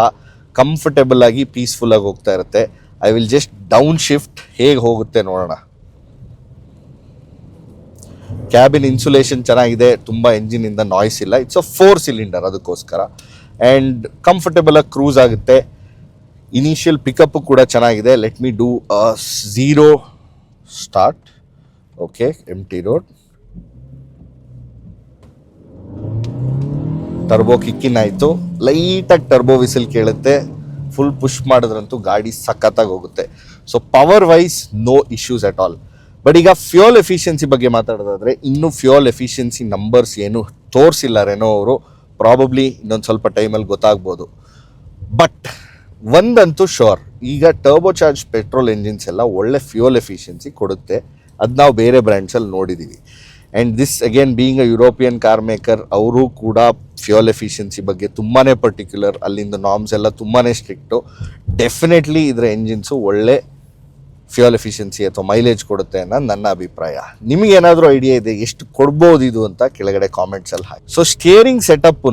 ಕಂಫರ್ಟೇಬಲ್ ಆಗಿ ಪೀಸ್ಫುಲ್ಲಾಗಿ ಹೋಗ್ತಾ ಇರುತ್ತೆ. I will just down shift ಹೇಗೆ ಹೋಗುತ್ತೆ ನೋಡೋಣ. ಕ್ಯಾಬಿನ್ ಇನ್ಸುಲೇಷನ್ ಚೆನ್ನಾಗಿದೆ, ತುಂಬ ಎಂಜಿನಿಂದ ನಾಯ್ಸ್ ಇಲ್ಲ. ಇಟ್ಸ್ ಅ 4 ಸಿಲಿಂಡರ್, ಅದಕ್ಕೋಸ್ಕರ. ಆ್ಯಂಡ್ ಕಂಫರ್ಟೇಬಲಾಗಿ ಕ್ರೂಸ್ ಆಗುತ್ತೆ. ಇನಿಷಿಯಲ್ ಪಿಕಪ್ಪು ಕೂಡ ಚೆನ್ನಾಗಿದೆ. Let me do 0 start. Okay, empty road. Turbo kick in ಆಯಿತು, ಲೈಟಾಗಿ ಟರ್ಬೋ ವಿಸಿಲ್ ಕೇಳುತ್ತೆ. ಫುಲ್ ಪುಷ್ ಮಾಡಿದ್ರಂತೂ ಗಾಡಿ ಸಖತ್ತಾಗಿ ಹೋಗುತ್ತೆ. So power wise no issues at all. But ಈಗ ಫ್ಯೂಯಲ್ ಎಫಿಷಿಯನ್ಸಿ ಬಗ್ಗೆ ಮಾತಾಡೋದಾದರೆ, ಇನ್ನೂ ಫ್ಯೂಯಲ್ ಎಫಿಷಿಯನ್ಸಿ ನಂಬರ್ಸ್ ಏನು ತೋರಿಸಿಲ್ಲ ರೆನೋ ಅವರು. ಪ್ರಾಬಬ್ಲಿ ಇನ್ನೊಂದು ಸ್ವಲ್ಪ ಟೈಮಲ್ಲಿ ಗೊತ್ತಾಗ್ಬೋದು. ಬಟ್ ಒಂದಂತೂ ಶೋರ್, ಈಗ ಟರ್ಬೋ ಚಾರ್ಜ್ ಪೆಟ್ರೋಲ್ ಎಂಜಿನ್ಸ್ ಎಲ್ಲ ಒಳ್ಳೆ ಫ್ಯೂಯಲ್ ಎಫಿಷಿಯನ್ಸಿ ಕೊಡುತ್ತೆ. ಅದು ನಾವು ಬೇರೆ ಬ್ರ್ಯಾಂಡ್ಸಲ್ಲಿ ನೋಡಿದ್ದೀವಿ. And this again being a European car maker, ಅವರು ಕೂಡ ಫ್ಯೂಯಲ್ ಎಫಿಷಿಯನ್ಸಿ ಬಗ್ಗೆ ತುಂಬಾ ಪರ್ಟಿಕ್ಯುಲರ್. ಅಲ್ಲಿಂದ ನಾರ್ಮ್ಸ್ ಎಲ್ಲ ತುಂಬಾ ಸ್ಟ್ರಿಕ್ಟು. ಡೆಫಿನೆಟ್ಲಿ ಇದರ ಎಂಜಿನ್ಸು ಒಳ್ಳೆ ಫ್ಯೂಯಲ್ ಎಫಿಷಿಯನ್ಸಿ ಅಥವಾ ಮೈಲೇಜ್ ಕೊಡುತ್ತೆ ಅನ್ನೋದು ನನ್ನ ಅಭಿಪ್ರಾಯ. ನಿಮಗೇನಾದರೂ ಐಡಿಯಾ ಇದೆ ಎಷ್ಟು ಕೊಡ್ಬೋದು ಇದು ಅಂತ ಕೆಳಗಡೆ ಕಾಮೆಂಟ್ಸಲ್ಲಿ ಹಾಕಿ. ಸೊ ಸ್ಟಿಯರಿಂಗ್ ಸೆಟಪ್ಪು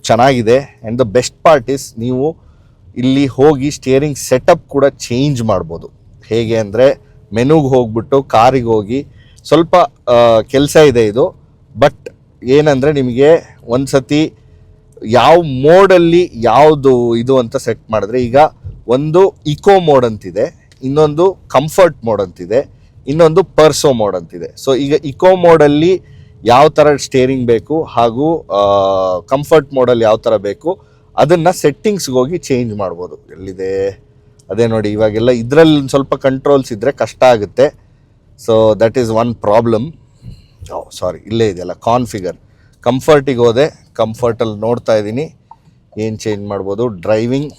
ಚೆನ್ನಾಗಿದೆ. And the best part is, ನೀವು ಇಲ್ಲಿ ಹೋಗಿ ಸ್ಟಿಯರಿಂಗ್ ಸೆಟಪ್ ಕೂಡ ಚೇಂಜ್ ಮಾಡ್ಬೋದು. ಹೇಗೆ ಅಂದರೆ, ಮೆನುಗೆ ಹೋಗ್ಬಿಟ್ಟು ಕಾರಿಗೆ ಹೋಗಿ ಸ್ವಲ್ಪ ಕೆಲಸ ಇದೆ ಇದು. ಬಟ್ ಏನಂದರೆ, ನಿಮಗೆ ಒಂದು ಸತಿ ಯಾವ ಮೋಡಲ್ಲಿ ಯಾವುದು ಇದು ಅಂತ ಸೆಟ್ ಮಾಡಿದ್ರೆ, ಈಗ ಒಂದು ಇಕೋ ಮೋಡ್ ಅಂತಿದೆ, ಇನ್ನೊಂದು ಕಂಫರ್ಟ್ ಮೋಡ್ ಅಂತಿದೆ, ಇನ್ನೊಂದು ಪರ್ಸೋ ಮೋಡ್ ಅಂತಿದೆ. ಸೊ ಈಗ ಇಕೋ ಮೋಡಲ್ಲಿ ಯಾವ ಥರ ಸ್ಟೇರಿಂಗ್ ಬೇಕು ಹಾಗೂ ಕಂಫರ್ಟ್ ಮೋಡಲ್ಲಿ ಯಾವ ಥರ ಬೇಕು ಅದನ್ನು ಸೆಟ್ಟಿಂಗ್ಸ್ಗೆ ಹೋಗಿ ಚೇಂಜ್ ಮಾಡ್ಬೋದು. ಎಲ್ಲಿದೆ ಅದೇ ನೋಡಿ, ಇವಾಗೆಲ್ಲ ಇದರಲ್ಲಿ ಸ್ವಲ್ಪ ಕಂಟ್ರೋಲ್ಸ್ ಇದ್ದರೆ ಕಷ್ಟ ಆಗುತ್ತೆ. So that is one problem. Sorry, ಇಲ್ಲೇ ಇದೆಯಲ್ಲ ಕಾನ್ಫಿಗರ್. ಕಂಫರ್ಟಿಗೆ ಹೋದೆ, ಕಂಫರ್ಟಲ್ಲಿ ನೋಡ್ತಾ ಇದ್ದೀನಿ ಏನು ಚೇಂಜ್ ಮಾಡ್ಬೋದು. Driving,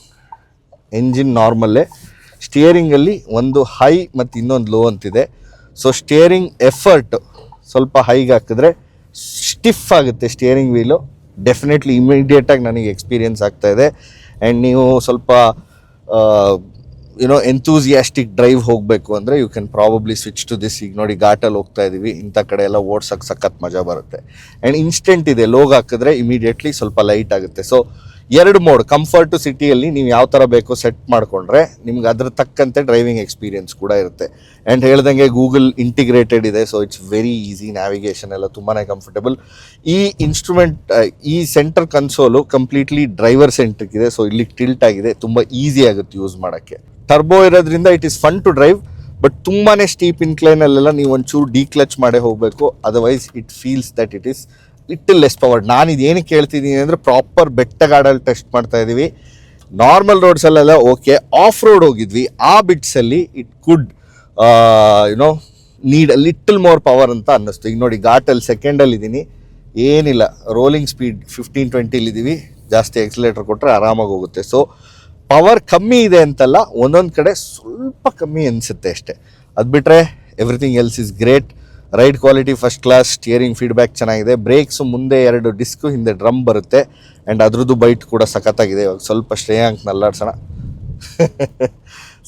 engine ನಾರ್ಮಲ್ಲೇ. ಸ್ಟಿಯರಿಂಗಲ್ಲಿ ಒಂದು ಹೈ ಮತ್ತು ಇನ್ನೊಂದು ಲೋ ಅಂತಿದೆ. ಸೊ ಸ್ಟಿಯರಿಂಗ್ ಎಫರ್ಟ್ ಸ್ವಲ್ಪ ಹೈಗೆ ಹಾಕಿದ್ರೆ ಸ್ಟಿಫ್ ಆಗುತ್ತೆ ಸ್ಟಿಯರಿಂಗ್ ವೀಲು. ಡೆಫಿನೆಟ್ಲಿ ಇಮಿಡಿಯೇಟಾಗಿ ನನಗೆ ಎಕ್ಸ್ಪೀರಿಯನ್ಸ್ ಆಗ್ತಾಯಿದೆ. ಆ್ಯಂಡ್ ನೀವು ಸ್ವಲ್ಪ ಎಂಥೂಸಿಯಾಸ್ಟಿಕ್ ಡ್ರೈವ್ ಹೋಗಬೇಕು ಅಂದರೆ you can probably switch to this. ಈಗ ನೋಡಿ, ಘಾಟಲ್ಲಿ ಹೋಗ್ತಾ ಇದ್ದೀವಿ, ಇಂಥ ಕಡೆ ಎಲ್ಲ ಓಡ್ಸೋಕ್ಕೆ ಸಖತ್ ಮಜಾ ಬರುತ್ತೆ. ಆ್ಯಂಡ್ ಇನ್ಸ್ಟೆಂಟ್ ಇದೆ, ಲೋಗ್ ಹಾಕಿದ್ರೆ ಇಮಿಡಿಯೇಟ್ಲಿ ಸ್ವಲ್ಪ ಲೈಟ್ ಆಗುತ್ತೆ. ಸೊ 2 ಮೋಡ್, ಕಂಫರ್ಟ್ ಟು ಸಿಟಿಯಲ್ಲಿ ನೀವು ಯಾವ ಥರ ಬೇಕೋ ಸೆಟ್ ಮಾಡಿಕೊಂಡ್ರೆ ನಿಮ್ಗೆ ಅದ್ರ ತಕ್ಕಂತೆ ಡ್ರೈವಿಂಗ್ ಎಕ್ಸ್ಪೀರಿಯನ್ಸ್ ಕೂಡ ಇರುತ್ತೆ. ಆ್ಯಂಡ್ ಹೇಳ್ದಂಗೆ ಗೂಗಲ್ ಇಂಟಿಗ್ರೇಟೆಡ್ ಇದೆ, so it's very easy, navigation ಎಲ್ಲ ತುಂಬಾ ಕಂಫರ್ಟಬಲ್. ಈ ಈ centre console completely driver centric ಇದೆ, ಸೊ ಇಲ್ಲಿ ಟಿಲ್ಟ್ ಆಗಿದೆ, ತುಂಬ ಈಸಿ ಆಗುತ್ತೆ ಯೂಸ್ ಮಾಡೋಕ್ಕೆ. ಟರ್ಬೋ ಇರೋದ್ರಿಂದ it is fun to drive, but ತುಂಬಾ ಸ್ಟೀಪ್ ಇನ್ಕ್ಲೈನಲ್ಲೆಲ್ಲ ನೀವು ಒಂಚೂರು ಡಿಕ್ಲಚ್ ಮಾಡೇ ಹೋಗಬೇಕು, otherwise it feels that it is little less power. ನಾನು ಇದೇನಕ್ಕೆ ಕೇಳ್ತಿದ್ದೀನಿ ಅಂದರೆ ಪ್ರಾಪರ್ ಬೆಟ್ಟಗಾಡಲ್ಲಿ ಟೆಸ್ಟ್ ಮಾಡ್ತಾ ಇದ್ದೀವಿ, ನಾರ್ಮಲ್ ರೋಡ್ಸಲ್ಲೆಲ್ಲ ಓಕೆ, ಆಫ್ ರೋಡ್ ಹೋಗಿದ್ವಿ, ಆ ಬಿಟ್ಸಲ್ಲಿ it could need a little more power ಅಂತ ಅನ್ನಿಸ್ತು. ಈಗ ನೋಡಿ ಘಾಟಲ್ಲಿ ಸೆಕೆಂಡಲ್ಲಿ ಇದ್ದೀನಿ, ಏನಿಲ್ಲ, ರೋಲಿಂಗ್ ಸ್ಪೀಡ್ 15-20 ಇದ್ದೀವಿ, ಜಾಸ್ತಿ ಎಕ್ಸಲೇಟರ್ ಕೊಟ್ಟರೆ ಆರಾಮಾಗಿ ಹೋಗುತ್ತೆ. ಸೊ ಪವರ್ ಕಮ್ಮಿ ಇದೆ ಅಂತಲ್ಲ, ಒಂದೊಂದು ಕಡೆ ಸ್ವಲ್ಪ ಕಮ್ಮಿ ಅನಿಸುತ್ತೆ ಅಷ್ಟೇ. ಅದು ಬಿಟ್ಟರೆ everything else is great. Ride quality first class, steering feedback ಚೆನ್ನಾಗಿದೆ, ಬ್ರೇಕ್ಸು ಮುಂದೆ 2 ಡಿಸ್ಕು ಹಿಂದೆ ಡ್ರಮ್ ಬರುತ್ತೆ, ಆ್ಯಂಡ್ ಅದ್ರದ್ದು ಬೈಟ್ ಕೂಡ ಸಖತ್ತಾಗಿದೆ. ಇವಾಗ ಸ್ವಲ್ಪ ಶ್ರೇಯಾಂಕ್ ನಲ್ಲಾಡ್ಸೋಣ.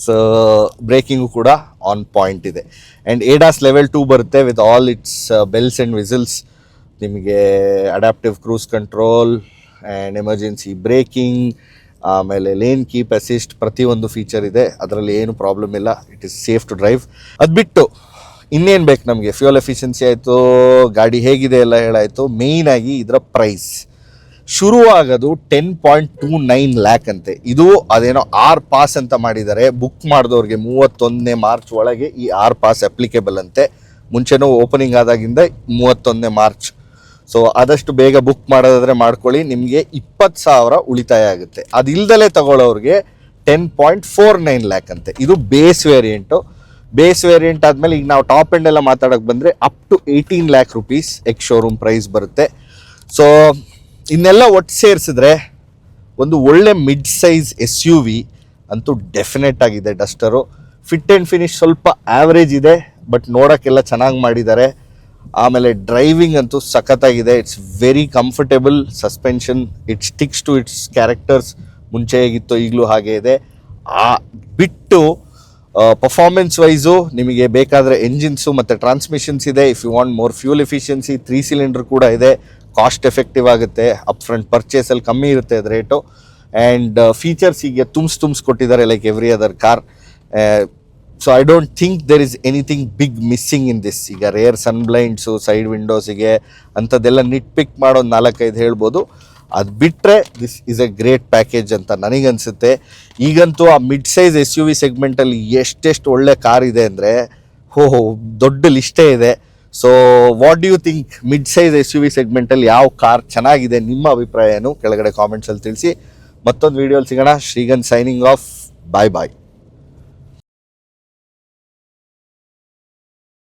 ಸೊ ಬ್ರೇಕಿಂಗು ಕೂಡ ಆನ್ ಪಾಯಿಂಟ್ ಇದೆ. ಆ್ಯಂಡ್ ADAS ಲೆವೆಲ್ 2 ಬರುತ್ತೆ with all its bells and whistles. ನಿಮಗೆ adaptive cruise control and emergency braking, ಆಮೇಲೆ ಲೇನ್ ಕೀಪ್ ಅಸಿಸ್ಟ್, ಪ್ರತಿಯೊಂದು ಫೀಚರ್ ಇದೆ, ಅದರಲ್ಲಿ ಏನು ಪ್ರಾಬ್ಲಮ್ ಇಲ್ಲ, it is safe to drive. ಅದು ಬಿಟ್ಟು ಇನ್ನೇನು ಬೇಕು ನಮಗೆ? ಫ್ಯೂಯಲ್ ಎಫಿಷಿಯನ್ಸಿ ಆಯಿತು, ಗಾಡಿ ಹೇಗಿದೆ ಎಲ್ಲ ಹೇಳಾಯಿತು. ಮೇಯ್ನಾಗಿ ಇದರ ಪ್ರೈಸ್ ಶುರುವಾಗೋದು 10.29 ಲ್ಯಾಕ್ ಅಂತೆ. ಇದು ಅದೇನೋ R ಪಾಸ್ ಅಂತ ಮಾಡಿದ್ದಾರೆ, ಬುಕ್ ಮಾಡಿದವ್ರಿಗೆ 31ನೇ ಮಾರ್ಚ್ ಒಳಗೆ ಈ R ಪಾಸ್ ಅಪ್ಲಿಕೇಬಲ್ ಅಂತೆ. ಮುಂಚೆನೂ ಓಪನಿಂಗ್ ಆದಾಗಿಂದ 31ನೇ ಮಾರ್ಚ್. ಸೊ ಆದಷ್ಟು ಬೇಗ ಬುಕ್ ಮಾಡೋದಾದರೆ ಮಾಡ್ಕೊಳ್ಳಿ, ನಿಮಗೆ 20,000 ಉಳಿತಾಯ ಆಗುತ್ತೆ. ಅದಿಲ್ದಲೇ ತಗೊಳ್ಳೋರಿಗೆ 10.49 ಲ್ಯಾಕ್ ಅಂತೆ. ಇದು ಬೇಸ್ ವೇರಿಯಂಟು. ಬೇಸ್ ವೇರಿಯಂಟ್ ಆದಮೇಲೆ ಈಗ ನಾವು ಟಾಪ್ ಎಂಡ್ ಎಲ್ಲ ಮಾತಾಡೋಕ್ಕೆ ಬಂದರೆ up to 18 lakh rupees ex showroom price ಬರುತ್ತೆ. ಸೊ ಇನ್ನೆಲ್ಲ ಒಟ್ಟು ಸೇರಿಸಿದ್ರೆ ಒಂದು ಒಳ್ಳೆ ಮಿಡ್ ಸೈಜ್ SUV ಅಂತೂ ಡೆಫಿನೆಟ್ ಆಗಿದೆ ಡಸ್ಟರು. ಫಿಟ್ ಆ್ಯಂಡ್ ಫಿನಿಶ್ ಸ್ವಲ್ಪ ಆ್ಯಾವ್ರೇಜ್ ಇದೆ, ಬಟ್ ನೋಡೋಕ್ಕೆಲ್ಲ ಚೆನ್ನಾಗಿ ಮಾಡಿದ್ದಾರೆ. ಆಮೇಲೆ ಡ್ರೈವಿಂಗ್ ಅಂತೂ ಸಖತ್ತಾಗಿದೆ, it's very comfortable. Suspension it sticks to its characters, ಮುಂಚೆ ಹೇಗಿತ್ತು ಈಗಲೂ ಹಾಗೆ ಇದೆ. ಆ ಬಿಟ್ಟು ಪರ್ಫಾರ್ಮೆನ್ಸ್ ವೈಸು ನಿಮಗೆ ಬೇಕಾದರೆ ಎಂಜಿನ್ಸು ಮತ್ತು ಟ್ರಾನ್ಸ್ಮಿಷನ್ಸ್ ಇದೆ. If you want more fuel efficiency 3 cylinder ಕೂಡ ಇದೆ, ಕಾಸ್ಟ್ ಎಫೆಕ್ಟಿವ್ ಆಗುತ್ತೆ. ಅಪ್ ಫ್ರಂಟ್ ಪರ್ಚೇಸಲ್ಲಿ ಕಮ್ಮಿ ಇರುತ್ತೆ ಅದು ರೇಟು. ಆ್ಯಂಡ್ ಫೀಚರ್ಸ್ ಹೀಗೆ ತುಂಬ್ಸ್ ಕೊಟ್ಟಿದ್ದಾರೆ like every other car. So I don't think there is anything big missing in this. ಈಗ ರೇರ್ ಸನ್ ಬ್ಲೈಂಡ್ಸು, ಸೈಡ್ ವಿಂಡೋಸಿಗೆ ಅಂಥದ್ದೆಲ್ಲ ನಿಟ್ ಪಿಕ್ ಮಾಡೋದು 4-5 ಹೇಳ್ಬೋದು. ಅದು ಬಿಟ್ಟರೆ this is a great package ಅಂತ ನನಗನ್ಸುತ್ತೆ. ಈಗಂತೂ ಆ ಮಿಡ್ ಸೈಜ್ SUV ಸೆಗ್ಮೆಂಟಲ್ಲಿ ಎಷ್ಟೆಷ್ಟು ಒಳ್ಳೆ ಕಾರ್ ಇದೆ ಅಂದರೆ ದೊಡ್ಡ ಲಿಸ್ಟೇ ಇದೆ. So what do you think? Mid size SUV ಸೆಗ್ಮೆಂಟಲ್ಲಿ ಯಾವ ಕಾರ್ ಚೆನ್ನಾಗಿದೆ? ನಿಮ್ಮ ಅಭಿಪ್ರಾಯ ಏನು? ಕೆಳಗಡೆ ಕಾಮೆಂಟ್ಸಲ್ಲಿ ತಿಳಿಸಿ. ಮತ್ತೊಂದು ವೀಡಿಯೋಲಿ ಸಿಗೋಣ. ಶ್ರೀಗಂಧ್ ಸೈನಿಂಗ್ ಆಫ್. ಬಾಯ್ ಬಾಯ್.